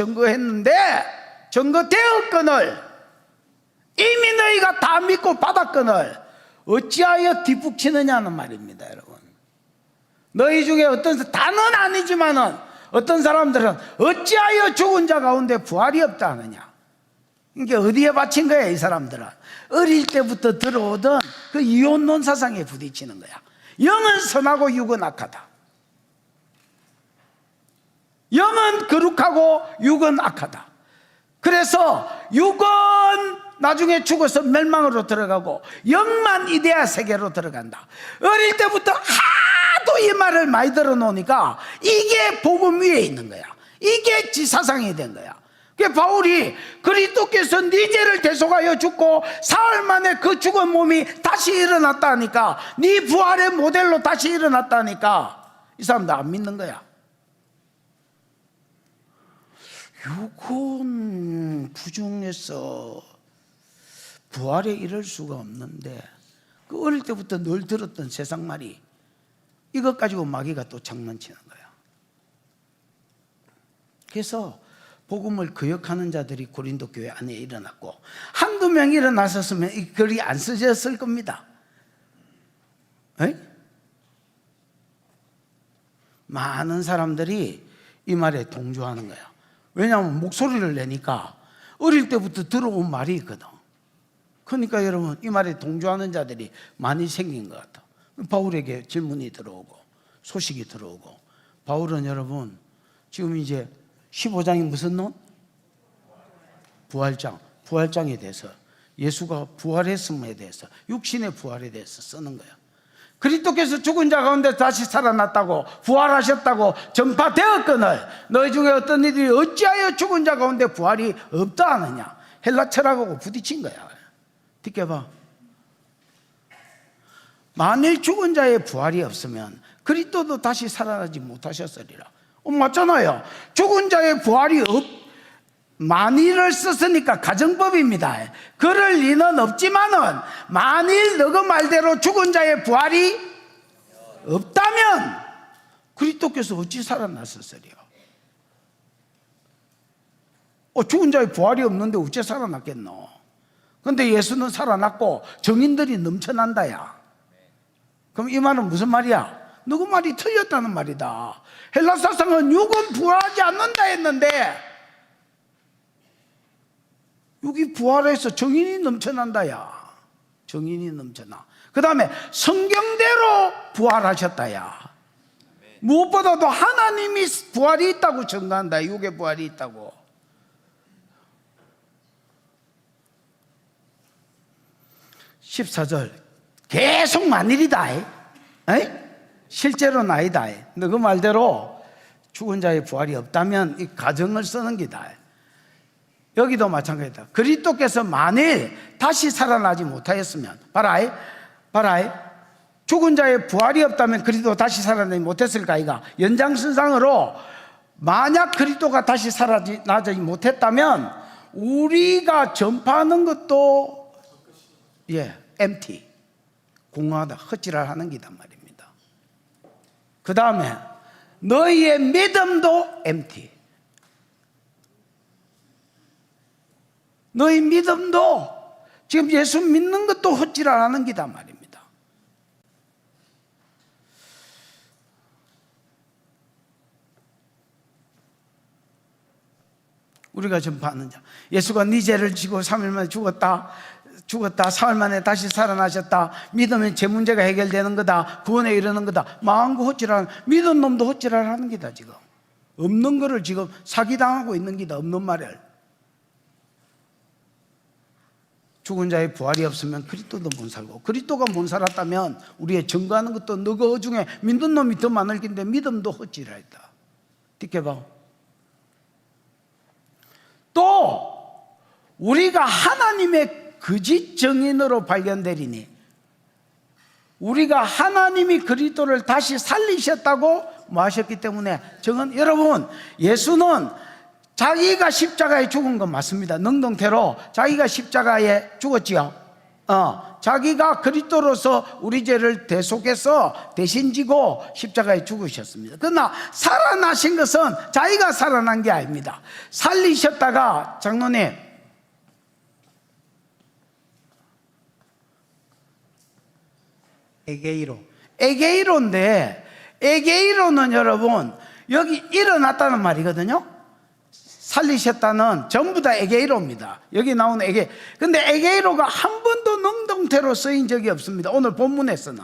증거되었거늘 이미 너희가 다 믿고 받았거늘 어찌하여 뒷북치느냐는 말입니다, 여러분. 너희 중에 다는 아니지만은 어떤 사람들은 어찌하여 죽은 자 가운데 부활이 없다 하느냐. 이게 어디에 바친 거야, 이 사람들은? 어릴 때부터 들어오던 그 이혼론 사상에 부딪히는 거야. 영은 선하고 육은 악하다. 영은 거룩하고 육은 악하다. 그래서 육은 나중에 죽어서 멸망으로 들어가고 영만 이데아 세계로 들어간다. 어릴 때부터 하도 이 말을 많이 들어놓으니까 이게 복음 위에 있는 거야. 이게 지사상이 된 거야. 그 바울이 그리스도께서 네 죄를 대속하여 죽고 사흘 만에 그 죽은 몸이 다시 일어났다니까, 네 부활의 모델로 다시 일어났다니까 이 사람들 안 믿는 거야. 육은 부정해서 부활에 이를 수가 없는데 그 어릴 때부터 늘 들었던 세상 말이 이것 가지고 마귀가 또 장난치는 거야. 그래서 복음을 거역하는 자들이 고린도 교회 안에 일어났고 한두 명 일어났었으면 이 글이 안 쓰졌을 겁니다. 에? 많은 사람들이 이 말에 동조하는 거야. 왜냐하면 목소리를 내니까 어릴 때부터 들어온 말이 있거든. 그러니까 여러분 이 말에 동조하는 자들이 많이 생긴 것 같아. 바울에게 질문이 들어오고 소식이 들어오고, 바울은 여러분 지금 이제 15장이 무슨 론? 부활장에 대해서, 예수가 부활했음에 대해서, 육신의 부활에 대해서 쓰는 거야. 그리스도께서 죽은 자 가운데 다시 살아났다고 부활하셨다고 전파되었거늘 너희 중에 어떤 이들이 어찌하여 죽은 자 가운데 부활이 없다 하느냐. 헬라 철학하고 부딪힌 거야. 뒷겨봐. 만일 죽은 자의 부활이 없으면 그리스도도 다시 살아나지 못하셨으리라. 맞잖아요. 죽은 자의 부활이 만일을 썼으니까 가정법입니다. 그럴 리는 없지만은 만일 너그 말대로 죽은 자의 부활이 없다면 그리스도께서 어찌 살아났었으리요? 죽은 자의 부활이 없는데 어찌 살아났겠노? 근데 예수는 살아났고 정인들이 넘쳐난다야. 그럼 이 말은 무슨 말이야? 누구 말이 틀렸다는 말이다. 헬라 사상은 육은 부활하지 않는다 했는데 육이 부활해서 정인이 넘쳐난다야. 정인이 넘쳐나. 그 다음에 성경대로 부활하셨다야. 무엇보다도 하나님이 부활이 있다고 증거한다. 육의 부활이 있다고. (14절) 계속 만일이다. 실제로는 아니다. 너 그 말대로 죽은 자의 부활이 없다면 이 가정을 쓰는 기다. 여기도 마찬가지다. 그리스도께서 만일 다시 살아나지 못하였으면, 봐라. 죽은 자의 부활이 없다면 그리스도 다시 살아나지 못했을까? 이가 연장선상으로 만약 그리스도가 다시 살아나지 못했다면 우리가 전파하는 것도 empty, 공허하다, 헛지랄하는 기단 말입니다. 그 다음에 너희의 믿음도 empty. 너희 믿음도 지금 예수 믿는 것도 헛지랄하는 기단 말입니다. 우리가 전파하는 자, 예수가 네 죄를 지고 3일 만에 죽었다, 사흘 만에 다시 살아나셨다, 믿으면 제 문제가 해결되는 거다, 구원에 이르는 거다. 마음고 헛지랄, 믿은 놈도 헛지랄하는 기다. 지금 없는 거를 지금 사기당하고 있는 기다. 없는 말을. 죽은 자의 부활이 없으면 그리스도도 못 살고, 그리스도가 못 살았다면 우리의 증거하는 것도 너그 중에 믿는 놈이 더 많을 텐데 믿음도 헛지라 했다. 듣게봐. 또 우리가 하나님의 거짓 증인으로 발견되리니, 우리가 하나님이 그리스도를 다시 살리셨다고 뭐 하셨기 때문에 정은, 여러분, 예수는 자기가 십자가에 죽은 건 맞습니다. 능동태로 자기가 십자가에 죽었지요. 자기가 그리스도로서 우리 죄를 대속해서 대신 지고 십자가에 죽으셨습니다. 그러나 살아나신 것은 자기가 살아난 게 아닙니다. 살리셨다가, 장로님, 에게이로인데, 에게이로는 여러분 여기 일어났다는 말이거든요. 살리셨다는 전부 다 에게이로입니다. 여기 나오는 에게. 근데 에게이로가 한 번도 능동태로 쓰인 적이 없습니다. 오늘 본문에서는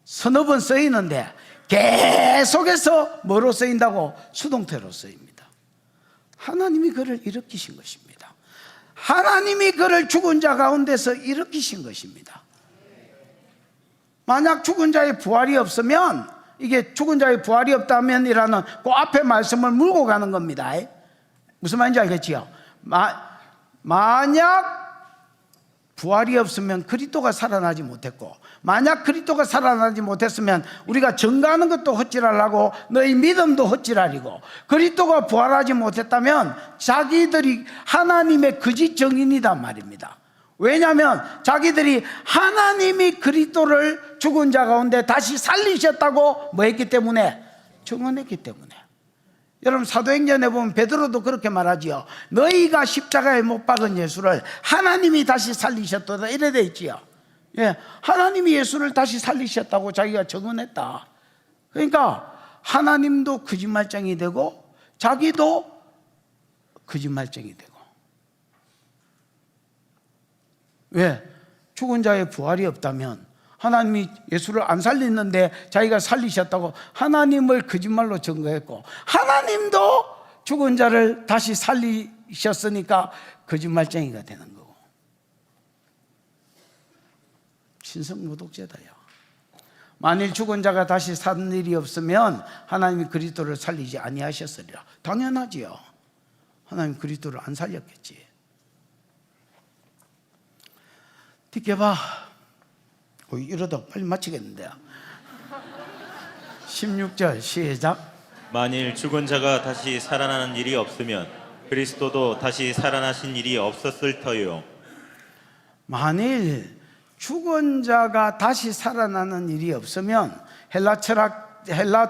서너 번 쓰이는데 계속해서 뭐로 쓰인다고? 수동태로 쓰입니다. 하나님이 그를 일으키신 것입니다. 하나님이 그를 죽은 자 가운데서 일으키신 것입니다. 만약 죽은 자의 부활이 없으면, 이게 죽은 자의 부활이 없다면이라는 그 앞에 말씀을 물고 가는 겁니다. 무슨 말인지 알겠지요? 만약 부활이 없으면 그리스도가 살아나지 못했고, 만약 그리스도가 살아나지 못했으면 우리가 증거하는 것도 헛질하려고 너희 믿음도 헛질하리고, 그리스도가 부활하지 못했다면 자기들이 하나님의 거짓 증인이란 말입니다. 왜냐하면 자기들이 하나님이 그리스도를 죽은 자 가운데 다시 살리셨다고 뭐 했기 때문에? 증언했기 때문에. 여러분, 사도행전에 보면 베드로도 그렇게 말하지요. 너희가 십자가에 못 박은 예수를 하나님이 다시 살리셨다, 이래 돼 있지요. 예, 하나님이 예수를 다시 살리셨다고 자기가 증언했다. 그러니까 하나님도 거짓말쟁이 되고 자기도 거짓말쟁이 되고. 왜? 죽은 자의 부활이 없다면, 하나님이 예수를 안 살리는데 자기가 살리셨다고 하나님을 거짓말로 증거했고, 하나님도 죽은 자를 다시 살리셨으니까 거짓말쟁이가 되는 거고. 신성모독죄다요. 만일 죽은 자가 다시 산 일이 없으면 하나님이 그리스도를 살리지 아니하셨으리라. 당연하지요. 하나님 그리스도를 안 살렸겠지. 듣게봐. 이러다 빨리 마치겠는데요. 16절 시작. 만일 죽은 자가 다시 살아나는 일이 없으면 그리스도도 다시 살아나신 일이 없었을 터요. 만일 죽은 자가 다시 살아나는 일이 없으면, 헬라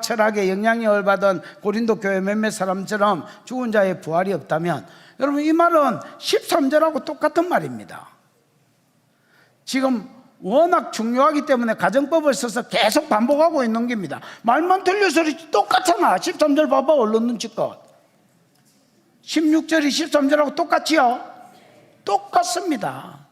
철학의 영향력을 받은 고린도 교회 몇몇 사람처럼 죽은 자의 부활이 없다면, 여러분, 이 말은 13절하고 똑같은 말입니다. 지금 워낙 중요하기 때문에 가정법을 써서 계속 반복하고 있는 겁니다. 말만 틀려서 똑같잖아. 13절 봐봐, 얼른 눈치껏. 16절이 13절하고 똑같지요? 똑같습니다.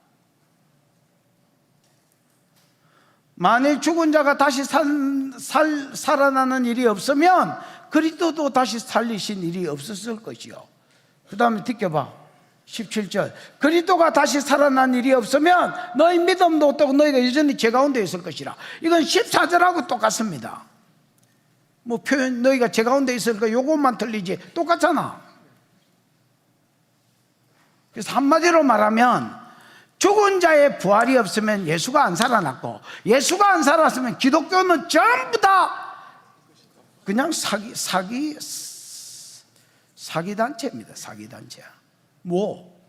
만일 죽은 자가 다시 살아나는 일이 없으면 그리스도도 다시 살리신 일이 없었을 것이요. 그 다음에 듣겨봐. 17절. 그리스도가 다시 살아난 일이 없으면 너희 믿음도 없고 너희가 여전히 죄 가운데 있을 것이라. 이건 14절하고 똑같습니다. 뭐 표현, 너희가 죄 가운데 있으니까 요것만 틀리지 똑같잖아. 그래서 한마디로 말하면 죽은 자의 부활이 없으면 예수가 안 살아났고, 예수가 안 살았으면 기독교는 전부 다 그냥 사기단체입니다. 사기단체야. 뭐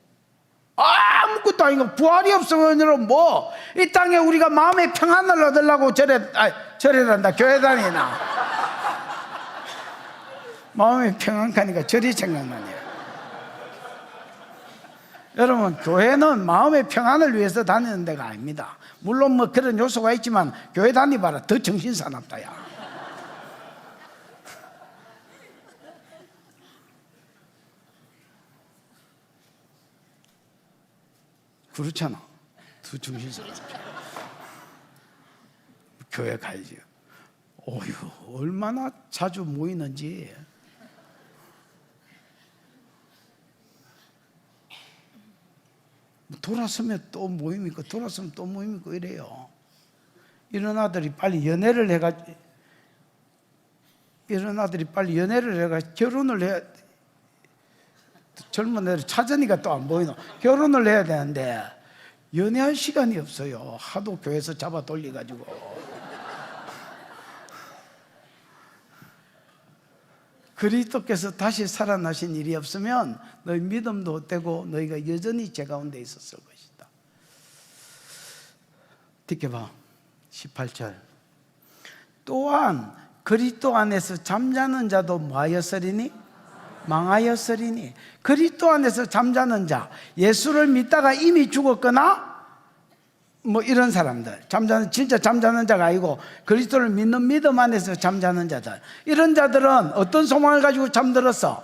아무것도 아니고, 부활이 없으면 뭐 이 땅에 우리가 마음의 평안을 얻으려고 절에란다, 교회 다니나. 마음의 평안 가니까 절이 생각나네요. 여러분, 교회는 마음의 평안을 위해서 다니는 데가 아닙니다. 물론 뭐 그런 요소가 있지만 교회 다니봐라, 더 정신사납다. 야, 그렇잖아. 더 정신사납다. 교회 가야지. 어휴, 얼마나 자주 모이는지. 돌아서면 또 모임 있고 돌아서면 또 모임 있고 이래요. 이런 아들이 빨리 연애를 해가 결혼을 해야, 젊은 애들 찾으니까 또 안 보이노. 결혼을 해야 되는데 연애할 시간이 없어요. 하도 교회에서 잡아 돌려가지고. 그리스도께서 다시 살아나신 일이 없으면 너희 믿음도 헛되고 너희가 여전히 죄 가운데 있었을 것이다. 듣게봐 18절. 또한 그리스도 안에서 잠자는 자도 뭐하였으리니? 망하였으리니. 그리스도 안에서 잠자는 자, 예수를 믿다가 이미 죽었거나 뭐 이런 사람들, 진짜 잠자는 자가 아니고 그리스도를 믿는 믿음 안에서 잠자는 자들, 이런 자들은 어떤 소망을 가지고 잠들었어?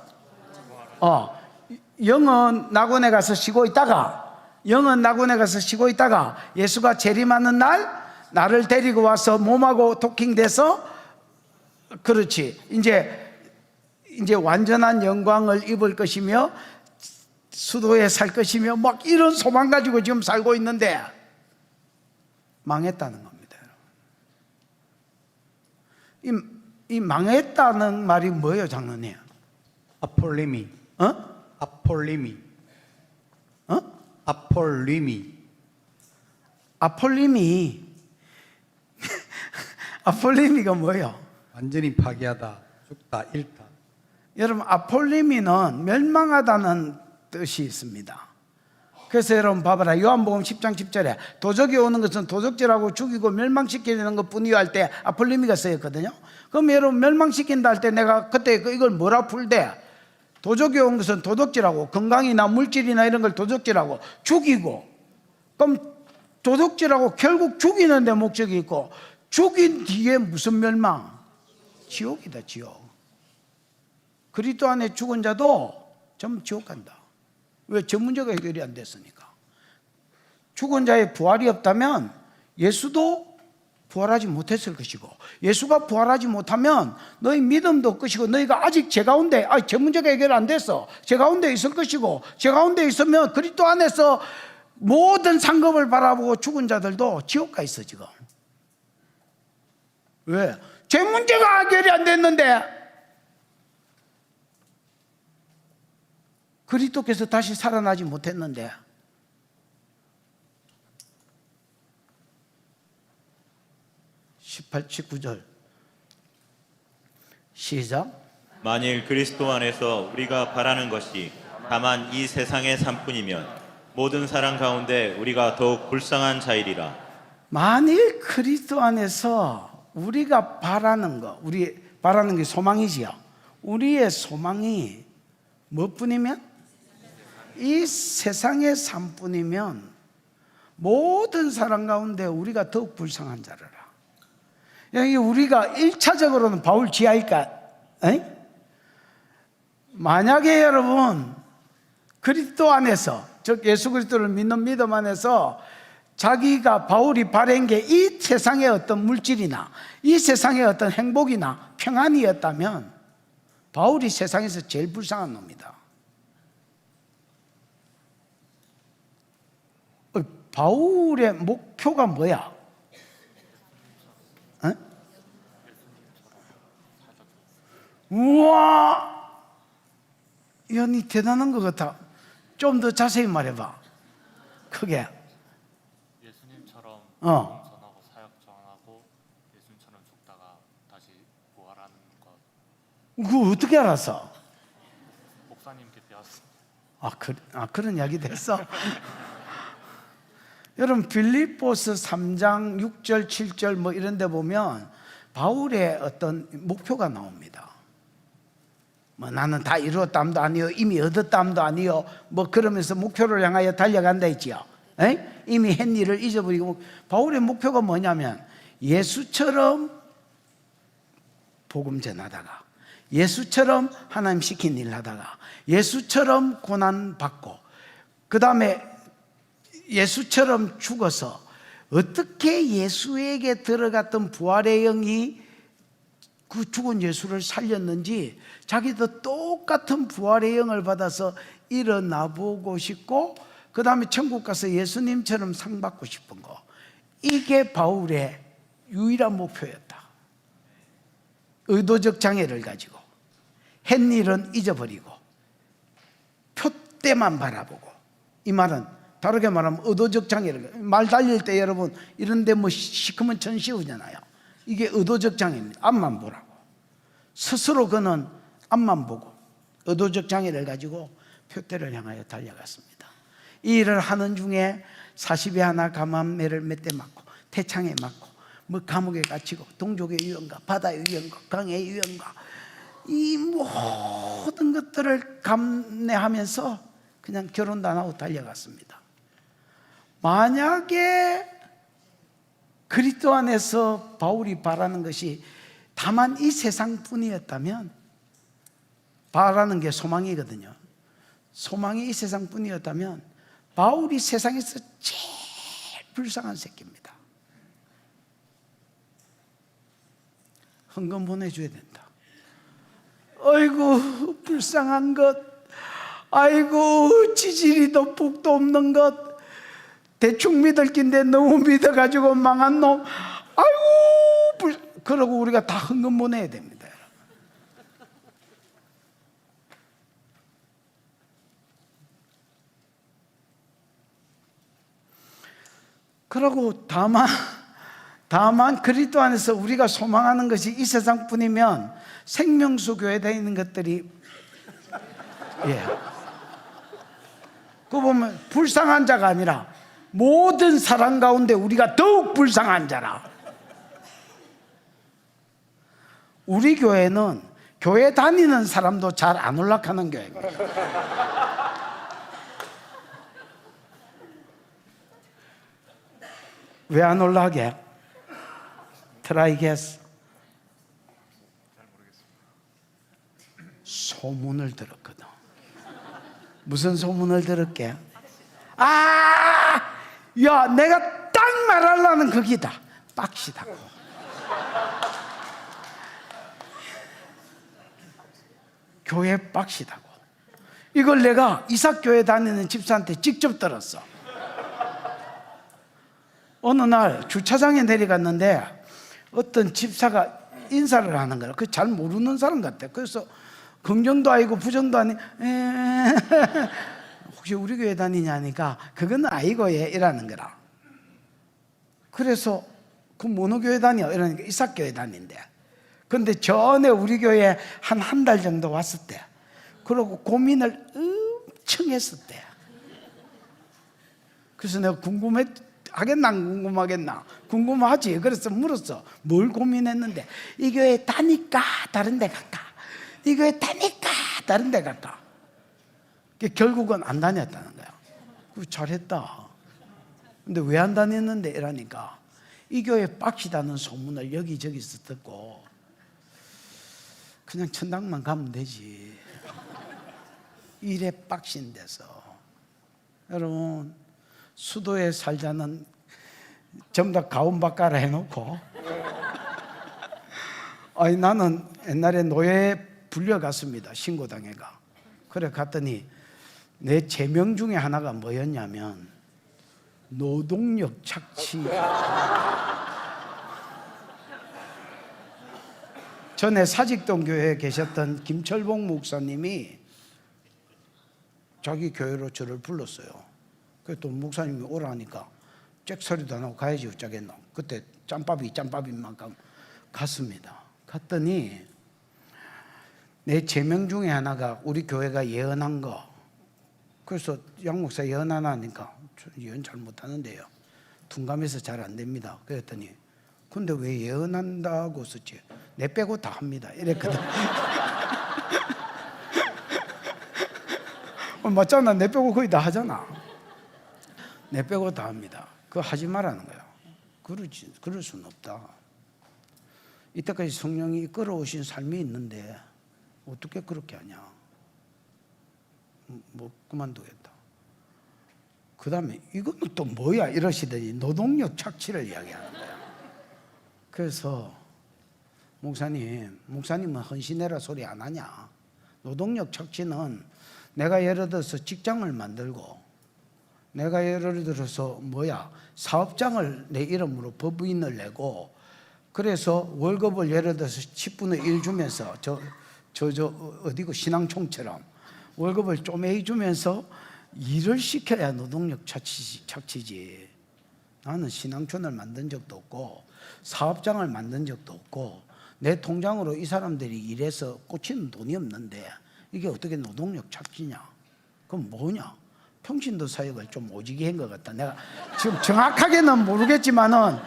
영은 낙원에 가서 쉬고 있다가 예수가 재림하는 날 나를 데리고 와서 몸하고 도킹돼서, 그렇지, 이제 완전한 영광을 입을 것이며 수도에 살 것이며 막 이런 소망 가지고 지금 살고 있는데 망했다는 겁니다. 이 망했다는 말이 뭐예요, 장로님? 아폴리미. 아폴리미가 뭐예요? 완전히 파괴하다, 죽다, 잃다. 여러분, 아폴리미는 멸망하다는 뜻이 있습니다. 그래서 여러분 봐봐라, 요한복음 10장 10절에 도적이 오는 것은 도적질하고 죽이고 멸망시키는 것 뿐이요 할 때 아폴리미가 쓰였거든요. 그럼 여러분, 멸망시킨다 할 때 내가 그때 이걸 뭐라 풀대? 도적이 온 것은 도적질하고, 건강이나 물질이나 이런 걸 도적질하고 죽이고, 그럼 도적질하고 결국 죽이는 데 목적이 있고, 죽인 뒤에 무슨 멸망? 지옥이다, 지옥. 그리스도 안에 죽은 자도 전부 지옥 간다. 왜? 저 문제가 해결이 안 됐으니까. 죽은 자의 부활이 없다면 예수도 부활하지 못했을 것이고, 예수가 부활하지 못하면 너희 믿음도 끝이고, 너희가 아직 제 가운데, 제 문제가 해결 안 됐어, 제 가운데 있을 것이고, 제 가운데 있으면 그리스도 안에서 모든 상급을 바라보고 죽은 자들도 지옥 가 있어 지금. 왜? 제 문제가 해결이 안 됐는데 그리스도께서 다시 살아나지 못했는데. 18, 19절 시작. 만일 그리스도 안에서 우리가 바라는 것이 다만 이 세상의 삶뿐이면 모든 사람 가운데 우리가 더욱 불쌍한 자이리라. 만일 그리스도 안에서 우리가 바라는 거, 우리 바라는 게 소망이지요. 우리의 소망이 무엇뿐이면? 이 세상의 삶뿐이면 모든 사람 가운데 우리가 더욱 불쌍한 자라라. 여기 우리가 1차적으로는 바울 지하일까? 만약에 여러분 그리스도 안에서, 즉 예수 그리스도를 믿는 믿음 안에서 자기가, 바울이 바란 게 이 세상의 어떤 물질이나 이 세상의 어떤 행복이나 평안이었다면 바울이 세상에서 제일 불쌍한 놈이다. 바울의 목표가 뭐야? 우와, 야, 니 대단한 것 같아. 좀 더 자세히 말해봐. 크게. 예수님처럼 어. 전하고 사역 전하고 예수님처럼 죽다가 다시 부활하는 것. 그거 어떻게 알았어? 목사님께 배웠습니다. 그런 이야기도 했어? 여러분, 빌립보서 3장 6절 7절 뭐 이런 데 보면 바울의 어떤 목표가 나옵니다. 뭐 나는 다 이루었담도 아니요, 이미 얻었담도 아니요, 뭐 그러면서 목표를 향하여 달려간다 했지요. 이미 한 일을 잊어버리고. 바울의 목표가 뭐냐면 예수처럼 복음 전하다가, 예수처럼 하나님 시킨 일 하다가, 예수처럼 고난 받고, 그 다음에 예수처럼 죽어서 어떻게 예수에게 들어갔던 부활의 영이 그 죽은 예수를 살렸는지 자기도 똑같은 부활의 영을 받아서 일어나 보고 싶고, 그 다음에 천국 가서 예수님처럼 상 받고 싶은 거. 이게 바울의 유일한 목표였다. 의도적 장애를 가지고 햇일은 잊어버리고 표대만 바라보고. 이 말은 다르게 말하면 의도적 장애를, 말 달릴 때 여러분 이런데 뭐 시커먼 천 씌우잖아요. 이게 의도적 장애입니다. 앞만 보라고. 스스로 그는 앞만 보고 의도적 장애를 가지고 표대를 향하여 달려갔습니다. 이 일을 하는 중에 40에 하나 감암매를 몇 대 맞고 태창에 맞고 뭐 감옥에 갇히고 동족의 유언과 바다의 유언과 강의 유언과 이 모든 것들을 감내하면서 그냥 결혼도 안 하고 달려갔습니다. 만약에 그리스도 안에서 바울이 바라는 것이 다만 이 세상뿐이었다면, 바라는 게 소망이거든요. 소망이 이 세상뿐이었다면 바울이 세상에서 제일 불쌍한 새끼입니다. 헌금 보내줘야 된다. 아이고 불쌍한 것, 아이고 지지리도 푹도 없는 것, 대충 믿을 낀데 너무 믿어가지고 망한 놈, 아이고 그러고 우리가 다 헌금 보내야 됩니다. 그러고 다만 그리스도 안에서 우리가 소망하는 것이 이 세상뿐이면 생명수 교회에 다니는 것들이, 그거 보면 불쌍한 자가 아니라 모든 사람 가운데 우리가 더욱 불쌍한 자라. 우리 교회는 교회 다니는 사람도 잘 안 올라가는 교회입니다. 왜 안 올라가게? Try guess. 소문을 들었거든. 무슨 소문을 들었게? 야, 내가 딱 말하려는 거기다. 빡시다고. 교회 빡시다고. 이걸 내가 이삭교회 다니는 집사한테 직접 들었어. 어느 날 주차장에 내려갔는데 어떤 집사가 인사를 하는 거야. 그 잘 모르는 사람 같아. 그래서 긍정도 아니고 부정도 아니, 혹시 우리 교회 다니냐니까 그건 아니고 얘 이라는 거라. 그래서 그 어느 교회 다녀? 이러니까 이삭교회 다닌대. 근데 전에 우리 교회에 한 달 정도 왔을 때, 그러고 고민을 엄청 했었대. 그래서 내가 하겠나 안 궁금하겠나? 궁금하지. 그래서 물었어. 뭘 고민했는데? 이 교회 다니까 다른 데 갈까? 이 교회 다니까 다른 데 갈까? 결국은 안 다녔다는 거야. 잘했다. 근데 왜 안 다녔는데? 이러니까 이 교회 빡시다는 소문을 여기저기서 듣고 그냥 천당만 가면 되지. 일에 빡신 데서. 여러분, 수도에 살자는 전부 다 가온바까라 해놓고, 아니 나는 옛날에 노예에 불려갔습니다. 신고당해가. 그래 갔더니 내 제명 중에 하나가 뭐였냐면 노동력 착취. 전에 사직동 교회에 계셨던 김철봉 목사님이 자기 교회로 저를 불렀어요. 그래서 또 목사님이 오라니까 잭소리도 안 하고 가야지 어쩌겠노. 그때 짬밥인 만큼 갔습니다. 갔더니 내 제명 중에 하나가 우리 교회가 예언한 거. 그래서 양 목사 예언 하나 하니까 저는 예언 잘 못하는데요. 둔감해서 잘 안 됩니다. 그랬더니 근데 왜 예언한다고 썼지? 내 빼고 다 합니다. 이랬거든. 맞잖아. 내 빼고 거의 다 하잖아. 내 빼고 다 합니다. 그거 하지 말라는 거야. 그럴 수는 없다. 이때까지 성령이 끌어오신 삶이 있는데 어떻게 그렇게 하냐? 뭐 그만두겠다. 그 다음에 이거는 또 뭐야? 이러시더니 노동력 착취를 이야기하는 거야. 그래서 목사님은 헌신해라 소리 안 하냐? 노동력 착취는 내가 예를 들어서 직장을 만들고 내가 예를 들어서 사업장을 내 이름으로 법인을 내고 그래서 월급을 예를 들어서 10분의 1 주면서 어디고 신앙총처럼 월급을 쪼매이 주면서 일을 시켜야 노동력 착취지. 나는 신앙촌을 만든 적도 없고 사업장을 만든 적도 없고 내 통장으로 이 사람들이 일해서 꽂히는 돈이 없는데 이게 어떻게 노동력 착취냐? 그럼 뭐냐? 평신도 사역을 좀 오지게 한 것 같다. 내가 지금 정확하게는 모르겠지만은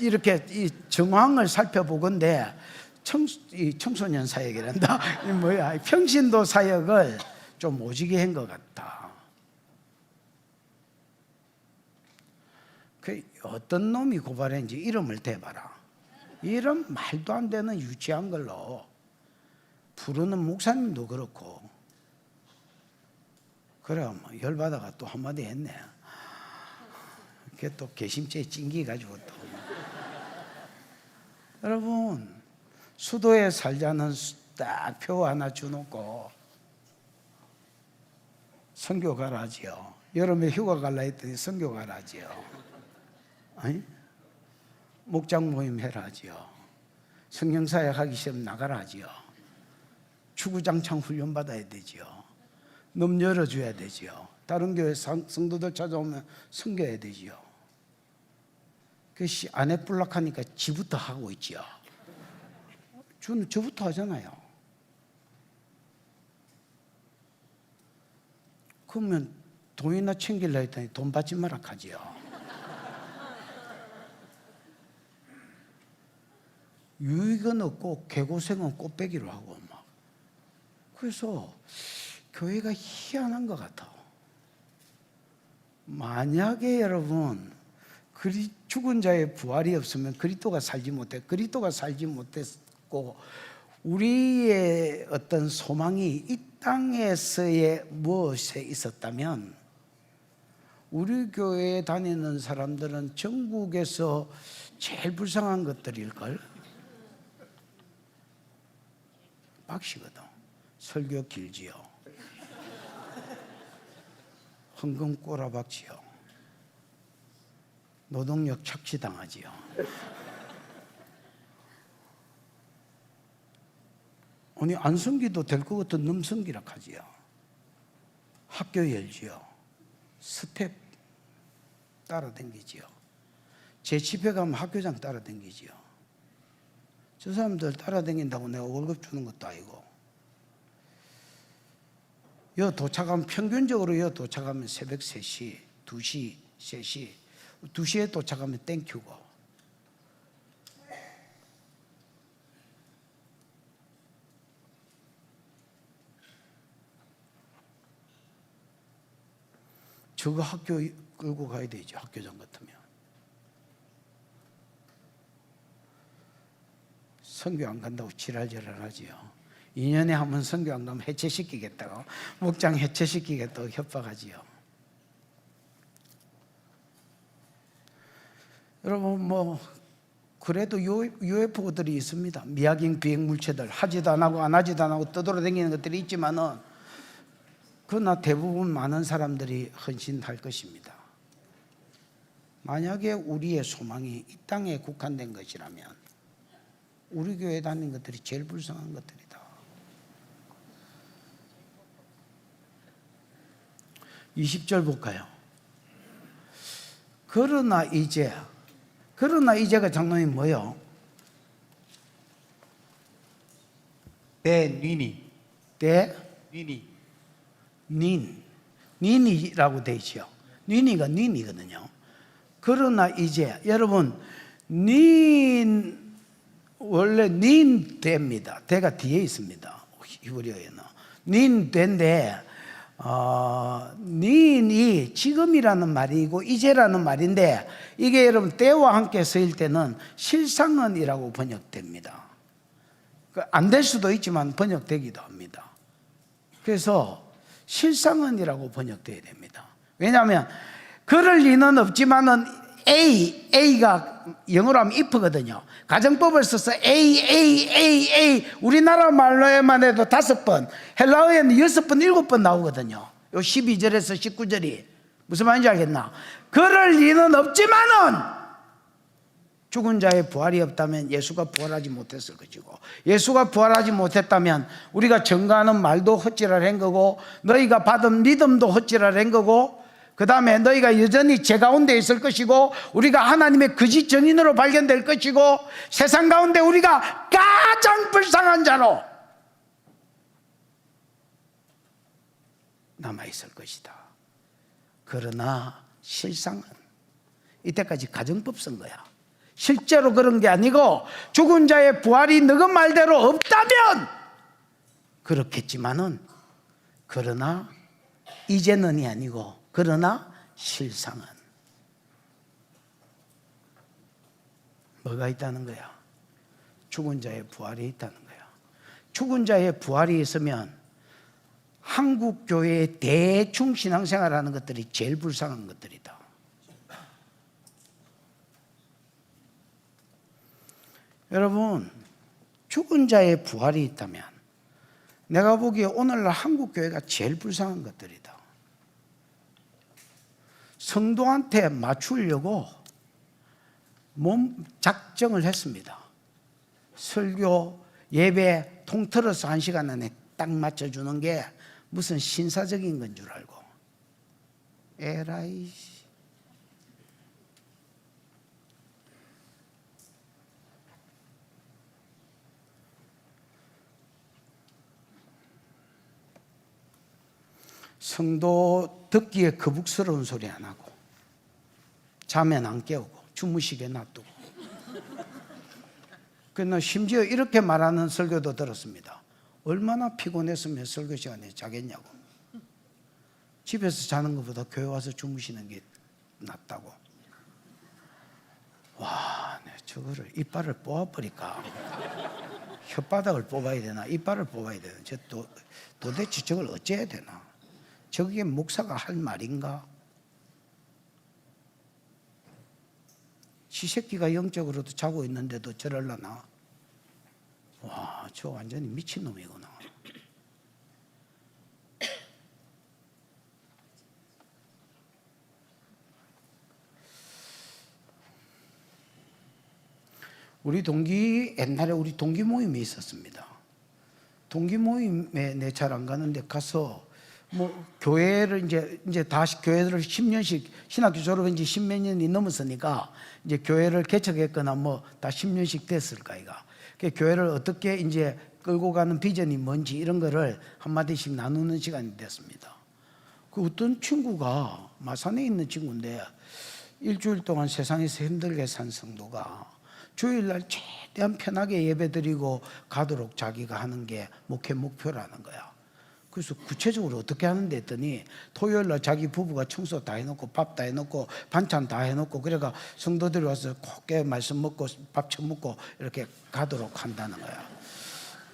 이렇게 이 정황을 살펴보건대 청소년 사역이란다. 평신도 사역을 좀 오지게 한 것 같다. 그 어떤 놈이 고발했는지 이름을 대봐라. 이런 말도 안 되는 유치한 걸로 부르는 목사님도 그렇고 그래 열받아가 또 한마디 했네. 그게 또 개심죄에 찡기가지고 또 여러분 수도에 살자는 딱 표 하나 주놓고 선교 가라지요. 여름에 휴가 갈라 했더니 선교 가라지요. 아니? 목장 모임 해라지요. 성령사역 하기 싫으면 나가라지요. 추구장창 훈련 받아야 되지요. 놈 열어줘야 되지요. 다른 교회 성도들 찾아오면 섬겨야 되지요. 그 아내 불락하니까 지부터 하고 있지요. 주는 저부터 하잖아요. 그러면 돈이나 챙길라 했더니 돈 받지 마라 하지요. 유익은 없고 개고생은 꽃배기로 하고 막. 그래서 교회가 희한한 것 같아. 만약에 여러분 죽은 자의 부활이 없으면 그리스도가 살지 못해. 그리스도가 살지 못했고 우리의 어떤 소망이 이 땅에서의 무엇에 있었다면 우리 교회에 다니는 사람들은 전국에서 제일 불쌍한 것들일걸. 박씨거든. 설교 길지요. 헌금 꼬라박지요. 노동력 착취당하지요. 아니 안 섬기도 될 것 같은 놈 섬기라 하지요. 학교 열지요. 스텝 따라다니지요. 제 집에 가면 학교장 따라다니지요. 저 사람들 따라다닌다고 내가 월급 주는 것도 아니고. 여 도착하면 평균적으로 여 도착하면 새벽 3시, 2시, 3시 2시에 도착하면 땡큐고 저거 학교 끌고 가야 되죠. 학교장 같으면. 선교 안 간다고 지랄지랄 하지요. 2년에 한 번 선교 안 가면 해체시키겠다고 목장 해체시키겠다고 협박하지요. 여러분 그래도 UFO들이 있습니다. 미확인 비행 물체들 하지도 안 하고 안 하지도 안 하고 떠돌아다니는 것들이 있지만은 그러나 대부분 많은 사람들이 헌신할 것입니다. 만약에 우리의 소망이 이 땅에 국한된 것이라면 우리 교회에 다니는 것들이 제일 불쌍한 것들이다. 20절 볼까요? 그러나 이제가 장로님 뭐요? 닌이라고 되어 있죠. 닌이가 닌이거든요. 그러나 이제 여러분 원래 닌대입니다. 대가 뒤에 있습니다. 히브리어에는 닌대인데 닌이 지금이라는 말이고 이제라는 말인데 이게 여러분 때와 함께 쓰일 때는 실상은이라고 번역됩니다. 안 될 수도 있지만 번역되기도 합니다. 그래서 실상은이라고 번역돼야 됩니다. 왜냐하면 그럴 리는 없지만은 A가 영어로 하면 if거든요. 가정법을 써서 A 우리나라 말로에만 해도 5번, 헬라어에는 6번, 7번 나오거든요. 요 12절에서 19절이 무슨 말인지 알겠나? 그럴 리는 없지만은 죽은 자의 부활이 없다면 예수가 부활하지 못했을 것이고, 예수가 부활하지 못했다면 우리가 전가하는 말도 헛짓을 거고, 너희가 받은 믿음도 헛짓을 거고, 그 다음에 너희가 여전히 죄 가운데 있을 것이고, 우리가 하나님의 거짓 증인으로 발견될 것이고, 세상 가운데 우리가 가장 불쌍한 자로 남아있을 것이다. 그러나 실상은, 이때까지 가정법 쓴 거야. 실제로 그런 게 아니고 죽은 자의 부활이 너그 말대로 없다면 그렇겠지만은, 그러나 이제는이 아니고 그러나 실상은 뭐가 있다는 거야? 죽은 자의 부활이 있다는 거야. 죽은 자의 부활이 있으면 한국 교회의 대충 신앙생활하는 것들이 제일 불쌍한 것들이다. 여러분, 죽은 자의 부활이 있다면 내가 보기에 오늘날 한국 교회가 제일 불쌍한 것들이다. 성도한테 맞추려고 몸 작정을 했습니다. 설교, 예배 통틀어서 1시간 안에 딱 맞춰주는 게 무슨 신사적인 건 줄 알고. 에라이. 성도 듣기에 거북스러운 소리 안 하고, 자면 안 깨우고, 주무시게 놔두고. 그러나 심지어 이렇게 말하는 설교도 들었습니다. 얼마나 피곤했으면 설교 시간에 자겠냐고. 집에서 자는 것보다 교회 와서 주무시는 게 낫다고. 와, 네, 저거를 이빨을 뽑아버릴까? 혓바닥을 뽑아야 되나? 이빨을 뽑아야 되나? 도대체 저걸 어째야 되나? 저게 목사가 할 말인가? 지 새끼가 영적으로도 자고 있는데도 저럴라나? 와, 저 완전히 미친놈이구나. 옛날에 우리 동기 모임이 있었습니다. 동기 모임에 내 잘 안 가는데 가서 교회를 이제 다시 교회를 10년씩 신학교 졸업한 지 10몇 년이 넘었으니까 이제 교회를 개척했거나 다 10년씩 됐을까 이가. 교회를 어떻게 이제 끌고 가는 비전이 뭔지 이런 거를 한마디씩 나누는 시간이 됐습니다. 그 어떤 친구가 마산에 있는 친구인데 일주일 동안 세상에서 힘들게 산 성도가 주일날 최대한 편하게 예배드리고 가도록 자기가 하는 게 목회 목표라는 거야. 그래서 구체적으로 어떻게 하는데 했더니 토요일날 자기 부부가 청소 다 해놓고 밥 다 해놓고 반찬 다 해놓고 그래가 성도들이 와서 곱게 말씀 먹고 밥 처먹고 이렇게 가도록 한다는 거야.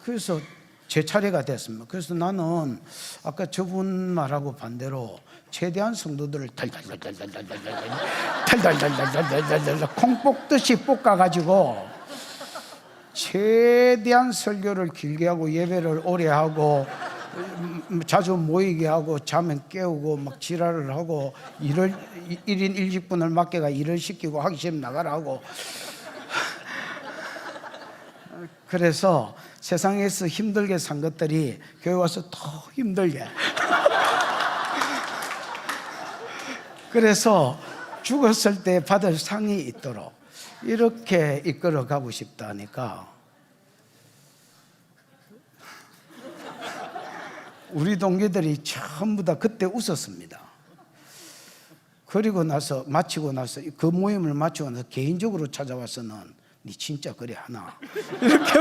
그래서 제 차례가 됐습니다. 그래서 나는 아까 저분 말하고 반대로 최대한 성도들을 달달달달달달달달달달달달달달 콩 볶듯이 볶아가지고 최대한 설교를 길게 하고 예배를 오래 하고 자주 모이게 하고 자면 깨우고 막 지랄을 하고 1인 1직분을 맡겨가 일을 시키고 하기 싫으면 나가라 하고 그래서 세상에서 힘들게 산 것들이 교회 와서 더 힘들게 그래서 죽었을 때 받을 상이 있도록 이렇게 이끌어 가고 싶다니까 우리 동기들이 전부 다 그때 웃었습니다. 그리고 나서 마치고 나서 그 모임을 마치고 나서 개인적으로 찾아와서는 니 진짜 그래 하나 이렇게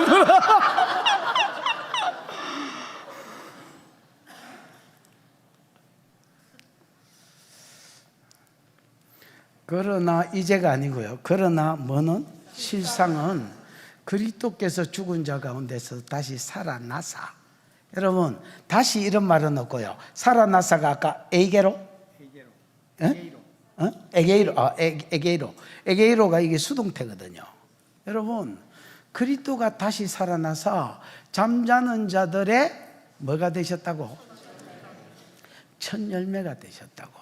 그러나 이제가 아니고요. 그러나 뭐는 실상은 그리스도께서 죽은 자 가운데서 다시 살아나사. 여러분 다시 이런 말은 없고요. 살아나사가 아까 에게로? 에게이로가 이게 수동태거든요. 여러분 그리스도가 다시 살아나서 잠자는 자들의 뭐가 되셨다고? 첫 열매가 되셨다고.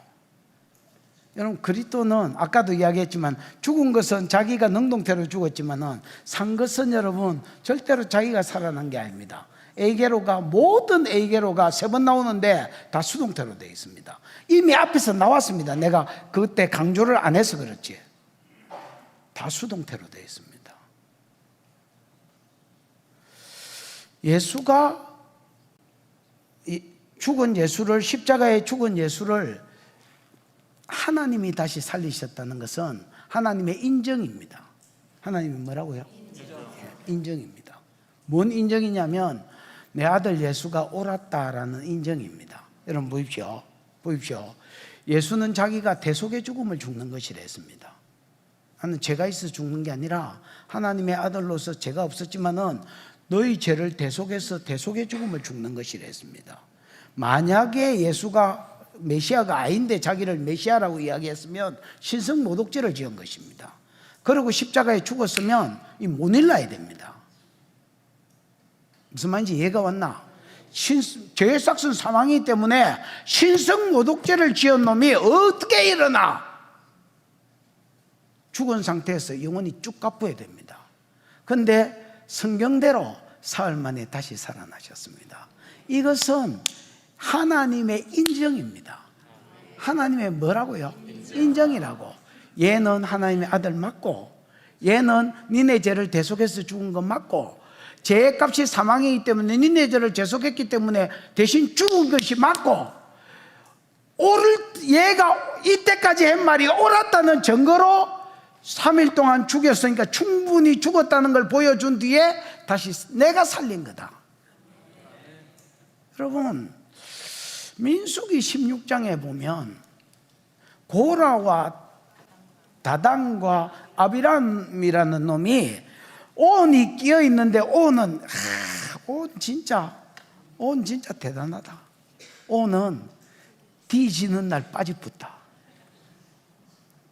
여러분 그리스도는 아까도 이야기했지만 죽은 것은 자기가 능동태로 죽었지만은 산 것은 여러분 절대로 자기가 살아난 게 아닙니다. 에게로가 모든 에게로가 3번 나오는데 다 수동태로 되어 있습니다. 이미 앞에서 나왔습니다. 내가 그때 강조를 안 해서 그렇지. 다 수동태로 되어 있습니다. 예수가 죽은 예수를 십자가에 죽은 예수를 하나님이 다시 살리셨다는 것은 하나님의 인정입니다. 하나님이 뭐라고요? 인정입니다. 뭔 인정이냐면 내 아들 예수가 옳았다라는 인정입니다. 여러분 보십시오. 예수는 자기가 대속의 죽음을 죽는 것이라 했습니다. 나는 죄가 있어 죽는 게 아니라 하나님의 아들로서 죄가 없었지만은 너희 죄를 대속해서 대속의 죽음을 죽는 것이라 했습니다. 만약에 예수가 메시아가 아닌데 자기를 메시아라고 이야기했으면 신성모독죄를 지은 것입니다. 그리고 십자가에 죽었으면 못 일어나야 됩니다. 무슨 말인지 이해가 왔나? 죄의 삭은 사망이기 때문에 신성모독죄를 지은 놈이 어떻게 일어나? 죽은 상태에서 영원히 쭉 갚아야 됩니다. 그런데 성경대로 사흘 만에 다시 살아나셨습니다. 이것은 하나님의 인정입니다. 하나님의 뭐라고요? 인정이라고. 얘는 하나님의 아들 맞고, 얘는 니네 죄를 대속해서 죽은 거 맞고, 죄의 값이 사망이기 때문에 니네 죄를 대속했기 때문에 대신 죽은 것이 맞고, 얘가 이때까지 한 말이 옳았다는 증거로 3일 동안 죽였으니까 충분히 죽었다는 걸 보여준 뒤에 다시 내가 살린 거다. 여러분, 민수기 16장에 보면 고라와 다단과 아비람이라는 놈이 온이 끼어 있는데 온은 온 진짜 대단하다. 온은 뒤지는 날 빠집붙다.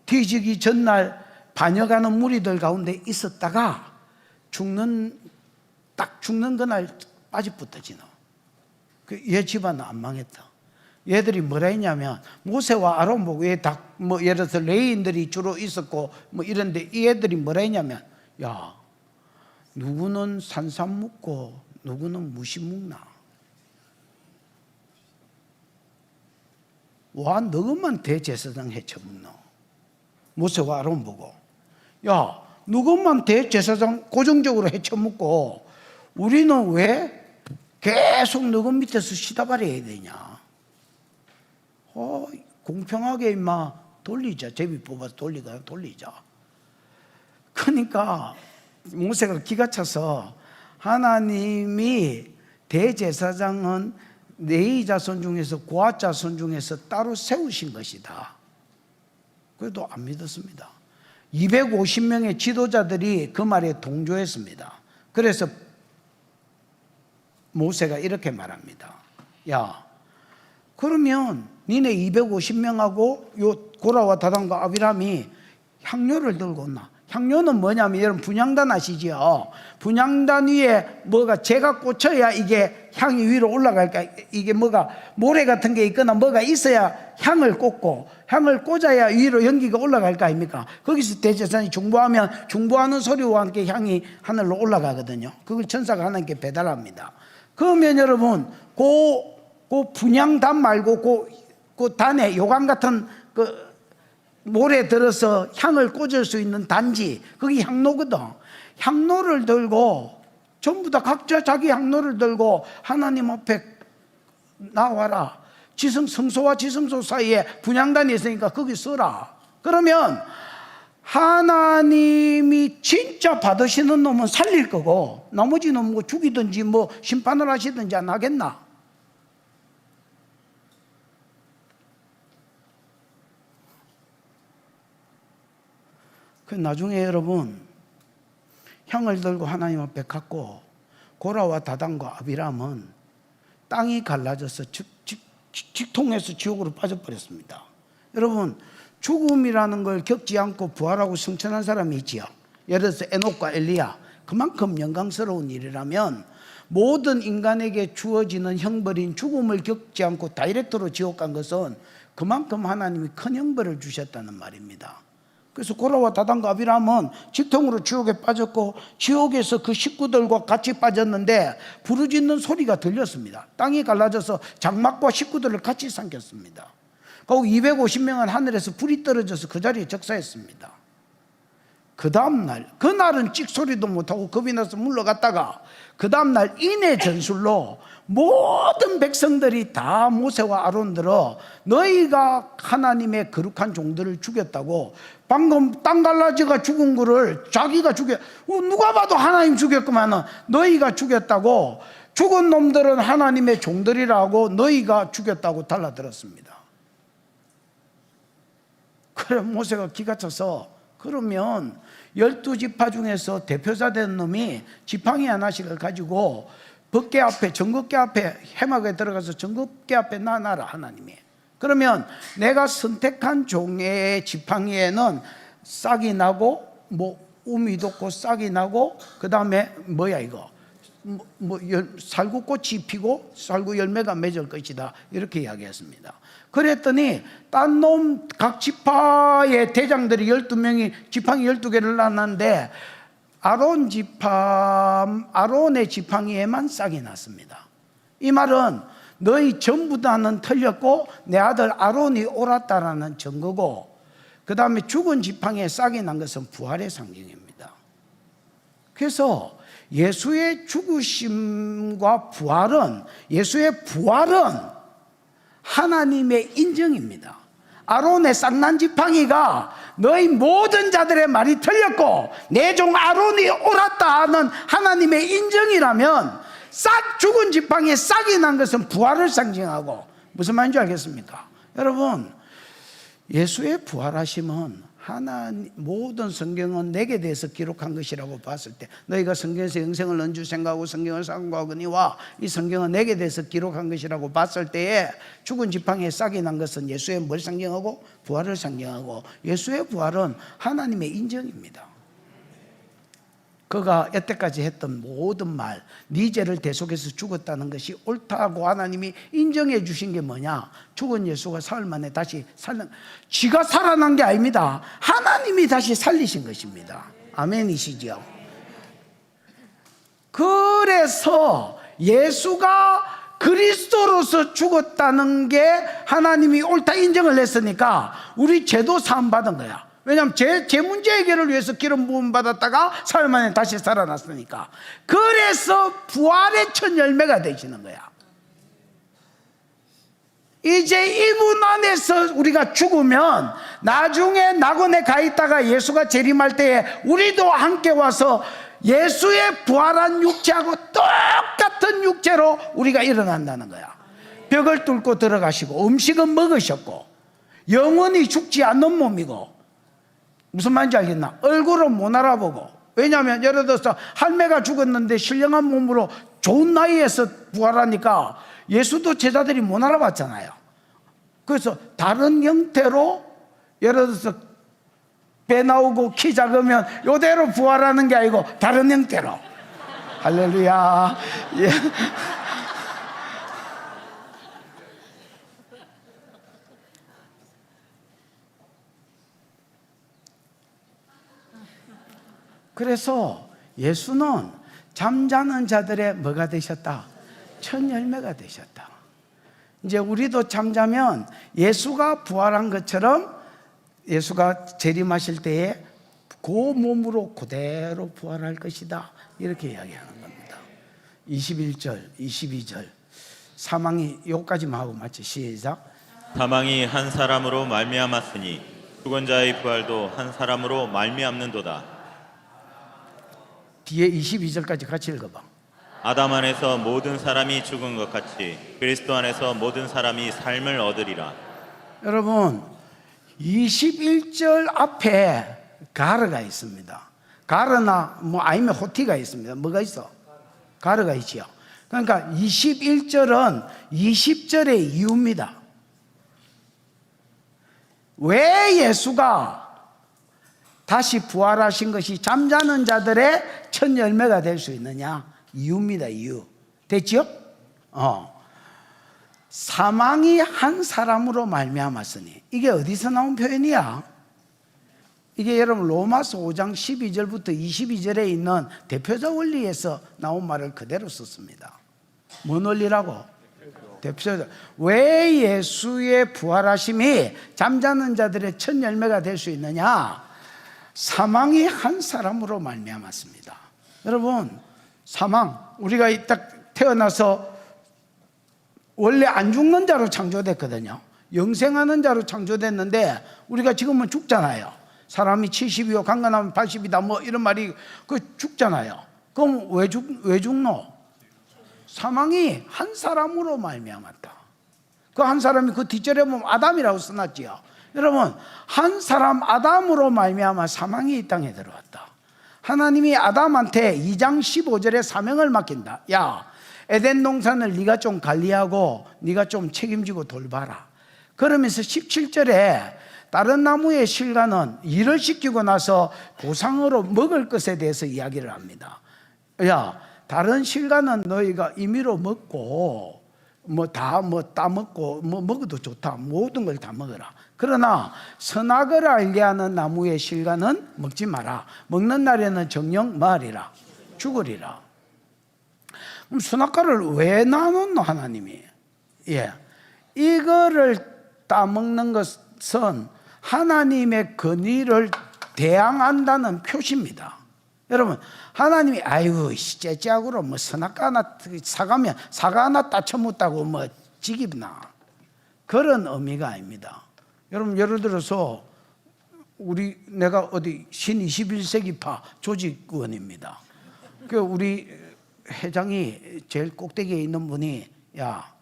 뒤지기 전날 반역하는 무리들 가운데 있었다가 딱 죽는 그날 빠집붙어지노. 얘 집안은 안 망했다. 얘들이 뭐라 했냐면 모세와 아론 보고 예를 들어서 레위인들이 주로 있었고 이런데 이 애들이 뭐라 했냐면 야, 누구는 산삼 묵고 누구는 무시 묵나? 와, 너것만 대제사장 해쳐먹노? 모세와 아론 보고 야, 누구만 대제사장 고정적으로 해쳐먹고 우리는 왜 계속 너희 밑에서 시다발해야 되냐? 공평하게 임마 돌리자. 제비 뽑아서 돌리자. 그러니까 모세가 기가 차서 하나님이 대제사장은 레위 자손 중에서 고앗 자손 중에서 따로 세우신 것이다. 그래도 안 믿었습니다. 250명의 지도자들이 그 말에 동조했습니다. 그래서 모세가 이렇게 말합니다. 야, 그러면 니네 250명하고 요 고라와 다단과 아비람이 향료를 들고 온나? 향료는 뭐냐면 여러분 분향단 아시죠? 분향단 위에 뭐가 재가 꽂혀야 이게 향이 위로 올라갈까? 이게 뭐가 모래 같은 게 있거나 뭐가 있어야 향을 꽂고 향을 꽂아야 위로 연기가 올라갈 거 아닙니까? 거기서 대제사장이 중보하면 중보하는 소리와 함께 향이 하늘로 올라가거든요. 그걸 천사가 하나님께 배달합니다. 그러면 여러분 그 분향단 말고 그 단에 요강 같은 그 모래 들어서 향을 꽂을 수 있는 단지 그게 향로거든. 향로를 들고 전부 다 각자 자기 향로를 들고 하나님 앞에 나와라. 성소와 지성소 사이에 분향단이 있으니까 거기 써라. 그러면 하나님이 진짜 받으시는 놈은 살릴 거고 나머지 놈은 뭐 죽이든지 뭐 심판을 하시든지 안 하겠나? 그 나중에 여러분 향을 들고 하나님 앞에 갔고 고라와 다단과 아비람은 땅이 갈라져서 직통해서 지옥으로 빠져버렸습니다. 여러분 죽음이라는 걸 겪지 않고 부활하고 승천한 사람이 있지요. 예를 들어서 에녹과 엘리야. 그만큼 영광스러운 일이라면 모든 인간에게 주어지는 형벌인 죽음을 겪지 않고 다이렉트로 지옥 간 것은 그만큼 하나님이 큰 형벌을 주셨다는 말입니다. 그래서 고라와 다단과 아비람은 직통으로 지옥에 빠졌고 지옥에서 그 식구들과 같이 빠졌는데 부르짖는 소리가 들렸습니다. 땅이 갈라져서 장막과 식구들을 같이 삼켰습니다. 그리고 250명은 하늘에서 불이 떨어져서 그 자리에 적사했습니다. 그 다음날, 그날은 찍소리도 못하고 겁이 나서 물러갔다가 그 다음날 인의 전술로 모든 백성들이 다 모세와 아론 들어 너희가 하나님의 거룩한 종들을 죽였다고, 방금 땅 갈라져가 죽은 거를 자기가 누가 봐도 하나님 죽였구만, 너희가 죽였다고, 죽은 놈들은 하나님의 종들이라고 너희가 죽였다고 달라들었습니다. 그래 모세가 기가 차서, 그러면 12지파 중에서 대표자 된 놈이 지팡이 하나씩을 가지고 법궤 앞에, 정극궤 앞에 해막에 들어가서 정극궤 앞에 놔라 하나님이. 그러면 내가 선택한 종의 지팡이에는 싹이 나고 우미 돋고 싹이 나고 그 다음에 살구꽃이 피고 살구 열매가 맺을 것이다, 이렇게 이야기했습니다. 그랬더니 딴 놈 각 지파의 대장들이 12명이 지팡이 12개를 놨는데 아론의 지팡이에만 싹이 났습니다. 이 말은 너희 전부 다는 틀렸고 내 아들 아론이 옳았다라는 증거고, 그 다음에 죽은 지팡이에 싹이 난 것은 부활의 상징입니다. 그래서 예수의 죽으심과 부활은, 예수의 부활은 하나님의 인정입니다. 아론의 싹난 지팡이가 너희 모든 자들의 말이 틀렸고 내 종 아론이 옳았다 하는 하나님의 인정이라면, 싹 죽은 지팡이에 싹이 난 것은 부활을 상징하고, 무슨 말인지 알겠습니까? 여러분, 예수의 부활하심은 하나님, 모든 성경은 내게 대해서 기록한 것이라고 봤을 때, 너희가 성경에서 영생을 언주 생각하고 성경을 상고하거니와 이 성경은 내게 대해서 기록한 것이라고 봤을 때에 죽은 지팡이에 싹이 난 것은 예수의 뭘 상징하고? 부활을 상징하고, 예수의 부활은 하나님의 인정입니다. 그가 여태까지 했던 모든 말, 네 죄를 대속해서 죽었다는 것이 옳다고 하나님이 인정해 주신 게 뭐냐? 죽은 예수가 사흘 만에 다시 지가 살아난 게 아닙니다. 하나님이 다시 살리신 것입니다. 아멘이시죠? 그래서 예수가 그리스도로서 죽었다는 게 하나님이 옳다 인정을 했으니까 우리 죄도 사함 받은 거야. 왜냐하면 제 문제 해결을 위해서 기름 부음 받았다가 사흘 만에 다시 살아났으니까. 그래서 부활의 첫 열매가 되시는 거야. 이제 이분 안에서 우리가 죽으면 나중에 낙원에 가 있다가 예수가 재림할 때에 우리도 함께 와서 예수의 부활한 육체하고 똑같은 육체로 우리가 일어난다는 거야. 벽을 뚫고 들어가시고 음식은 먹으셨고 영원히 죽지 않는 몸이고, 무슨 말인지 알겠나? 얼굴은 못 알아보고. 왜냐하면 예를 들어서 할매가 죽었는데 신령한 몸으로 좋은 나이에서 부활하니까 예수도 제자들이 못 알아봤잖아요. 그래서 다른 형태로, 예를 들어서 배 나오고 키 작으면 이대로 부활하는 게 아니고 다른 형태로. 할렐루야. 예. 그래서 예수는 잠자는 자들의 뭐가 되셨다? 첫 열매가 되셨다. 이제 우리도 잠자면 예수가 부활한 것처럼 예수가 재림하실 때에 그 몸으로 그대로 부활할 것이다, 이렇게 이야기하는 겁니다. 21절, 22절. 사망이 여기까지만 하고 맞지? 시작. 사망이 한 사람으로 말미암았으니 죽은 자의 부활도 한 사람으로 말미암는도다. 뒤에 22절까지 같이 읽어봐. 아담 안에서 모든 사람이 죽은 것 같이 그리스도 안에서 모든 사람이 삶을 얻으리라. 여러분, 21절 앞에 가르가 있습니다. 가르나 아니면 호티가 있습니다. 뭐가 있어? 가르가 있지요. 그러니까 21절은 20절의 이유입니다. 왜 예수가 다시 부활하신 것이 잠자는 자들의 첫 열매가 될 수 있느냐? 이유입니다. 이유. 됐죠? 사망이 한 사람으로 말미암았으니, 이게 어디서 나온 표현이야? 이게 여러분 로마서 5장 12절부터 22절에 있는 대표자 원리에서 나온 말을 그대로 썼습니다. 뭔 원리라고? 대표자. 왜 예수의 부활하심이 잠자는 자들의 첫 열매가 될 수 있느냐? 사망이 한 사람으로 말미암았습니다. 여러분, 사망, 우리가 딱 태어나서 원래 안 죽는 자로 창조됐거든요. 영생하는 자로 창조됐는데 우리가 지금은 죽잖아요. 사람이 70이요 강건하면 80이다 뭐 이런 말이 그 죽잖아요. 그럼 왜 죽노? 사망이 한 사람으로 말미암았다. 그 한 사람이 그 뒷절에 보면 아담이라고 써놨지요. 여러분, 한 사람 아담으로 말미암아 사망이 이 땅에 들어왔다. 하나님이 아담한테 2장 15절에 사명을 맡긴다. 야, 에덴 동산을 네가 좀 관리하고 네가 좀 책임지고 돌봐라. 그러면서 17절에 다른 나무의 실과는 일을 시키고 나서 보상으로 먹을 것에 대해서 이야기를 합니다. 야, 다른 실과는 너희가 임의로 먹고 따먹고 먹어도 좋다. 모든 걸 다 먹어라. 그러나 선악을 알게 하는 나무의 실과는 먹지 마라. 먹는 날에는 정령 말이라 죽으리라. 그럼 선악과를 왜 나눴노 하나님이? 예, 이거를 따먹는 것은 하나님의 권위를 대항한다는 표시입니다. 여러분, 하나님이 아이고 째째하고로 뭐 선악과 하나 사가면 사과 하나 따쳐 묻다고 뭐 지깁나, 그런 의미가 아닙니다. 여러분, 예를 들어서 내가 어디 신 21세기파 조직원입니다. 그 우리 회장이 제일 꼭대기에 있는 분이, 야,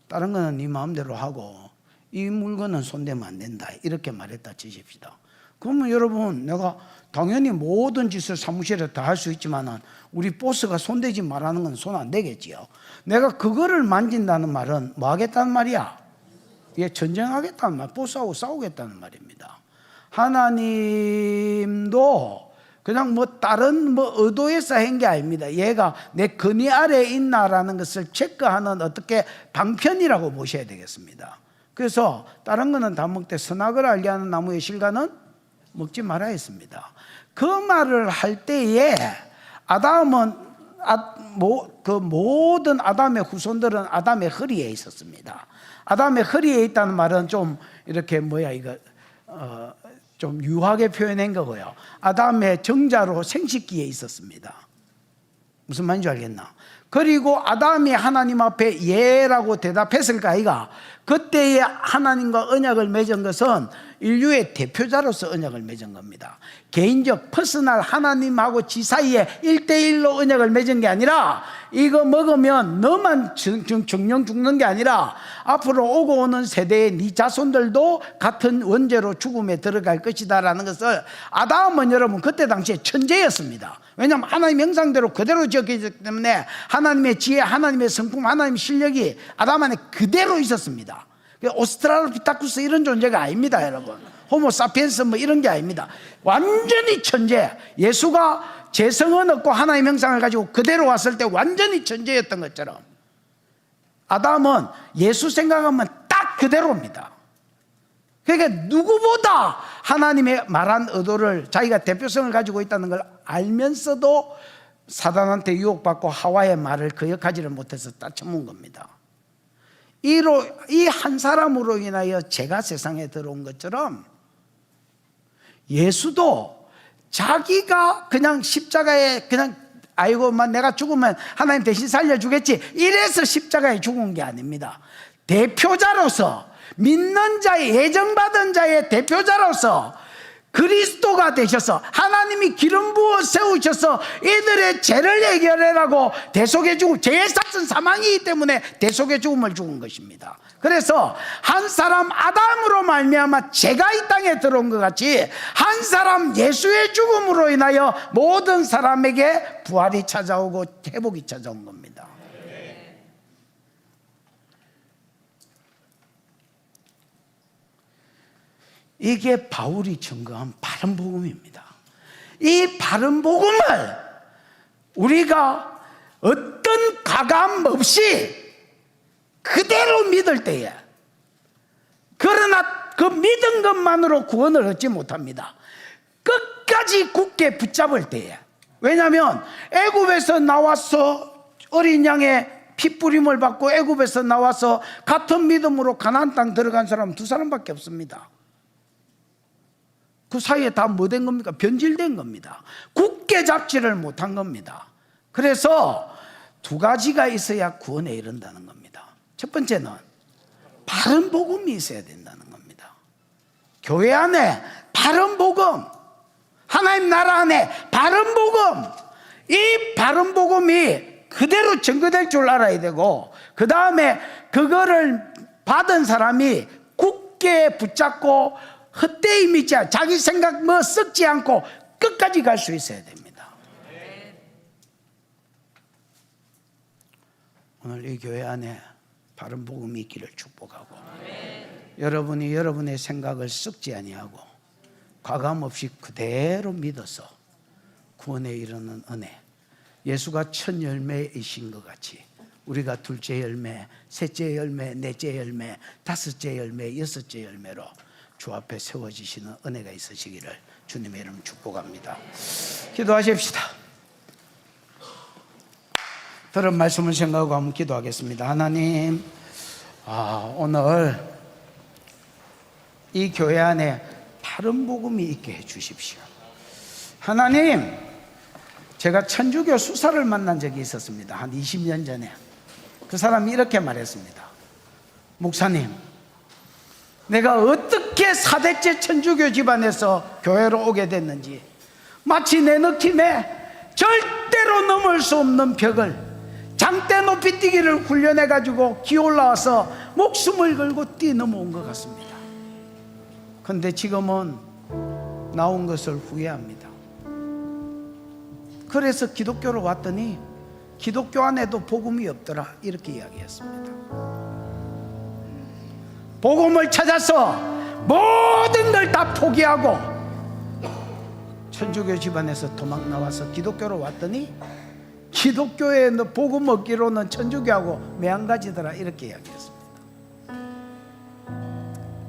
다른 거는 네 마음대로 하고 이 물건은 손대면 안 된다, 이렇게 말했다 치십시다. 그러면 여러분, 내가 당연히 모든 짓을 사무실에 다 할 수 있지만은 우리 보스가 손대지 말라는 건 손 안 대겠지요. 내가 그거를 만진다는 말은 뭐 하겠다는 말이야? 예, 전쟁하겠다는 말, 보스하고 싸우겠다는 말입니다. 하나님도 그냥 다른 의도에서 한 게 아닙니다. 얘가 내 권위 아래에 있나라는 것을 체크하는 어떻게 방편이라고 보셔야 되겠습니다. 그래서 다른 거는 다 먹되 선악을 알게 하는 나무의 실과는 먹지 말아야 했습니다. 그 말을 할 때에 아담은 그 모든 아담의 후손들은 아담의 허리에 있었습니다. 아담의 허리에 있다는 말은 좀 이렇게 좀 유하게 표현한 거고요. 아담의 정자로 생식기에 있었습니다. 무슨 말인지 알겠나? 그리고 아담이 하나님 앞에 예라고 대답했을까 아이가? 그때의 하나님과 언약을 맺은 것은 인류의 대표자로서 언약을 맺은 겁니다. 개인적 퍼스널 하나님하고 지 사이에 1대1로 언약을 맺은 게 아니라, 이거 먹으면 너만 정령 죽는 게 아니라 앞으로 오고 오는 세대의 네 자손들도 같은 원죄로 죽음에 들어갈 것이다 라는 것을, 아담은 여러분 그때 당시에 천재였습니다. 왜냐하면 하나님 형상대로 그대로 지었기 때문에 하나님의 지혜, 하나님의 성품, 하나님의 실력이 아담 안에 그대로 있었습니다. 오스트랄로피타쿠스 이런 존재가 아닙니다, 여러분. 호모사피엔스 이런 게 아닙니다. 완전히 천재. 예수가 재성은 없고 하나님 형상을 가지고 그대로 왔을 때 완전히 천재였던 것처럼, 아담은 예수 생각하면 딱 그대로입니다. 그러니까 누구보다 하나님의 말한 의도를, 자기가 대표성을 가지고 있다는 걸 알면서도 사단한테 유혹받고 하와의 말을 거역하지를 못해서 따쳐문 겁니다. 이 한 사람으로 인하여 죄가 세상에 들어온 것처럼 예수도 자기가 그냥 십자가에 그냥 아이고 내가 죽으면 하나님 대신 살려주겠지 이래서 십자가에 죽은 게 아닙니다. 대표자로서, 믿는 자의, 예정받은 자의 대표자로서 그리스도가 되셔서 하나님이 기름 부어 세우셔서 이들의 죄를 해결하라고 대속의 죽음, 죄의 삭은 사망이기 때문에 대속의 죽음을 죽은 것입니다. 그래서 한 사람 아담으로 말미암아 죄가 이 땅에 들어온 것 같이 한 사람 예수의 죽음으로 인하여 모든 사람에게 부활이 찾아오고 회복이 찾아온 겁니다. 이게 바울이 증거한 바른 복음입니다. 이 바른 복음을 우리가 어떤 가감 없이 그대로 믿을 때에, 그러나 그 믿은 것만으로 구원을 얻지 못합니다. 끝까지 굳게 붙잡을 때에. 왜냐하면 애굽에서 나와서 어린 양의 핏부림을 받고 애굽에서 나와서 같은 믿음으로 가나안 땅 들어간 사람은 두 사람밖에 없습니다. 그 사이에 다 뭐 된 겁니까? 변질된 겁니다. 굳게 잡지를 못한 겁니다. 그래서 두 가지가 있어야 구원에 이른다는 겁니다. 첫 번째는 바른 복음이 있어야 된다는 겁니다. 교회 안에 바른 복음, 하나님 나라 안에 바른 복음, 이 바른 복음이 그대로 증거될 줄 알아야 되고, 그 다음에 그거를 받은 사람이 굳게 붙잡고 헛되이 믿지 않고 자기 생각 뭐 썩지 않고 끝까지 갈 수 있어야 됩니다. 오늘 이 교회 안에 바른 복음이 있기를 축복하고, 여러분이 여러분의 생각을 썩지 아니하고 과감 없이 그대로 믿어서 구원에 이르는 은혜, 예수가 첫 열매이신 것 같이 우리가 둘째 열매, 셋째 열매, 넷째 열매, 다섯째 열매, 여섯째 열매로 주 앞에 세워지시는 은혜가 있으시기를 주님의 이름 축복합니다. 기도하십시다. 들은 말씀을 생각하고 한번 기도하겠습니다. 하나님, 오늘 이 교회 안에 바른 복음이 있게 해 주십시오. 하나님, 제가 천주교 수사를 만난 적이 있었습니다. 한 20년 전에. 그 사람이 이렇게 말했습니다. 목사님, 내가 어떻게 4대째 천주교 집안에서 교회로 오게 됐는지, 마치 내 느낌에 절대로 넘을 수 없는 벽을 장대 높이 뛰기를 훈련해가지고 기올라와서 목숨을 걸고 뛰어넘어온 것 같습니다. 그런데 지금은 나온 것을 후회합니다. 그래서 기독교로 왔더니 기독교 안에도 복음이 없더라, 이렇게 이야기했습니다. 복음을 찾아서 모든 걸 다 포기하고 천주교 집안에서 도망 나와서 기독교로 왔더니 기독교에 복음 얻기로는 천주교하고 매한가지더라, 이렇게 이야기했습니다.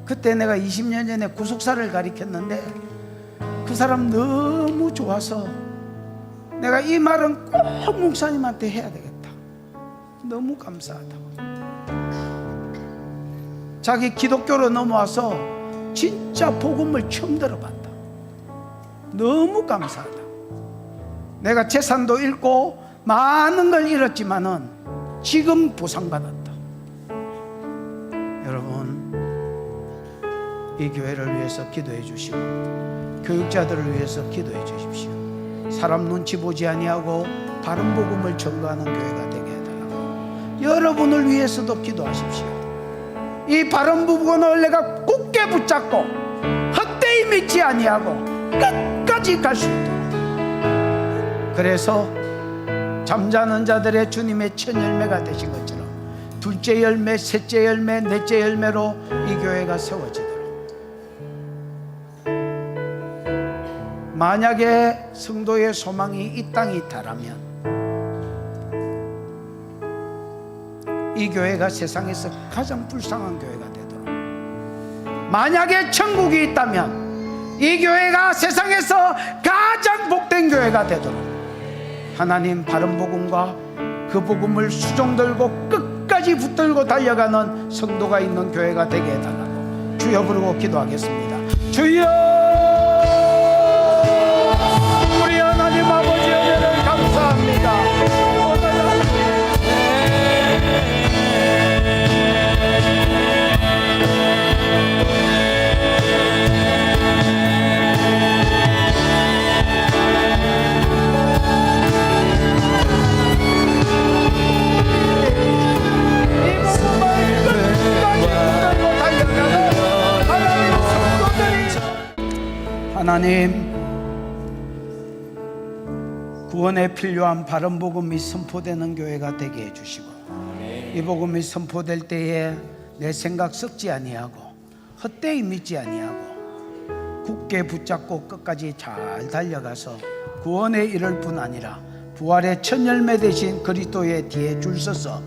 그때 내가 20년 전에 구속사를 가르쳤는데 그 사람 너무 좋아서 내가 이 말은 꼭 목사님한테 해야 되겠다, 너무 감사하다고. 자기 기독교로 넘어와서 진짜 복음을 처음 들어봤다, 너무 감사하다. 내가 재산도 잃고 많은 걸 잃었지만은 지금 보상받았다. 여러분, 이 교회를 위해서 기도해 주시고 교육자들을 위해서 기도해 주십시오. 사람 눈치 보지 아니하고 바른 복음을 전가하는 교회가 되게 해달라고 여러분을 위해서도 기도하십시오. 이 바른 복음을 내가 굳게 붙잡고 헛되이 믿지 아니하고 끝까지 갈 수 있도록, 그래서 잠자는 자들의 주님의 첫 열매가 되신 것처럼 둘째 열매, 셋째 열매, 넷째 열매로 이 교회가 세워지도록, 만약에 성도의 소망이 이 땅이 닿으면 이 교회가 세상에서 가장 불쌍한 교회가 되도록, 만약에 천국이 있다면 이 교회가 세상에서 가장 복된 교회가 되도록 하나님 바른 복음과 그 복음을 수종 들고 끝까지 붙들고 달려가는 성도가 있는 교회가 되게 해달라고 주여 부르고 기도하겠습니다. 주여, 우리 하나님 아버지 은혜를 감사합니다. 하나님, 구원에 필요한 바른 복음이 선포되는 교회가 되게 해주시고, 이 복음이 선포될 때에 내 생각 썩지 아니하고 헛되이 믿지 아니하고 굳게 붙잡고 끝까지 잘 달려가서 구원에 이를 뿐 아니라 부활의 첫 열매 되신 그리스도의 뒤에 줄 서서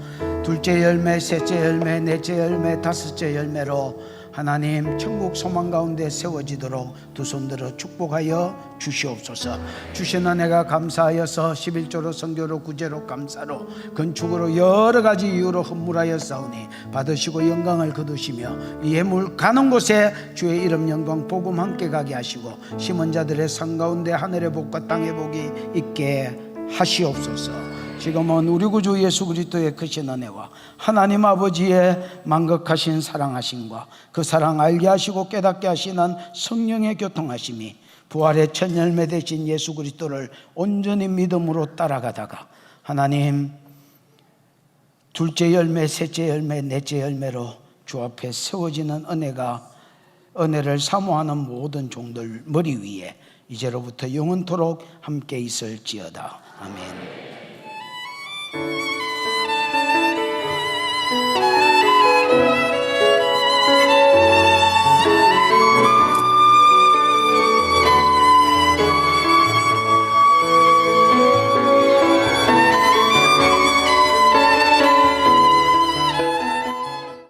둘째 열매, 셋째 열매, 넷째 열매, 다섯째 열매로 하나님 천국 소망 가운데 세워지도록 두 손 들어 축복하여 주시옵소서. 주신 은혜가 감사하여서 11조로 선교로 구제로 감사로 건축으로 여러 가지 이유로 헌물하여 싸우니 받으시고 영광을 거두시며 이 예물 가는 곳에 주의 이름 영광 복음 함께 가게 하시고 심은 자들의 상 가운데 하늘의 복과 땅의 복이 있게 하시옵소서. 지금은 우리 구주 예수 그리스도의 크신 은혜와 하나님 아버지의 만극하신 사랑하심과 그 사랑 알게 하시고 깨닫게 하시는 성령의 교통하심이 부활의 첫 열매 되신 예수 그리스도를 온전히 믿음으로 따라가다가 하나님 둘째 열매, 셋째 열매, 넷째 열매로 주 앞에 세워지는 은혜를 사모하는 모든 종들 머리 위에 이제로부터 영원토록 함께 있을지어다. 아멘.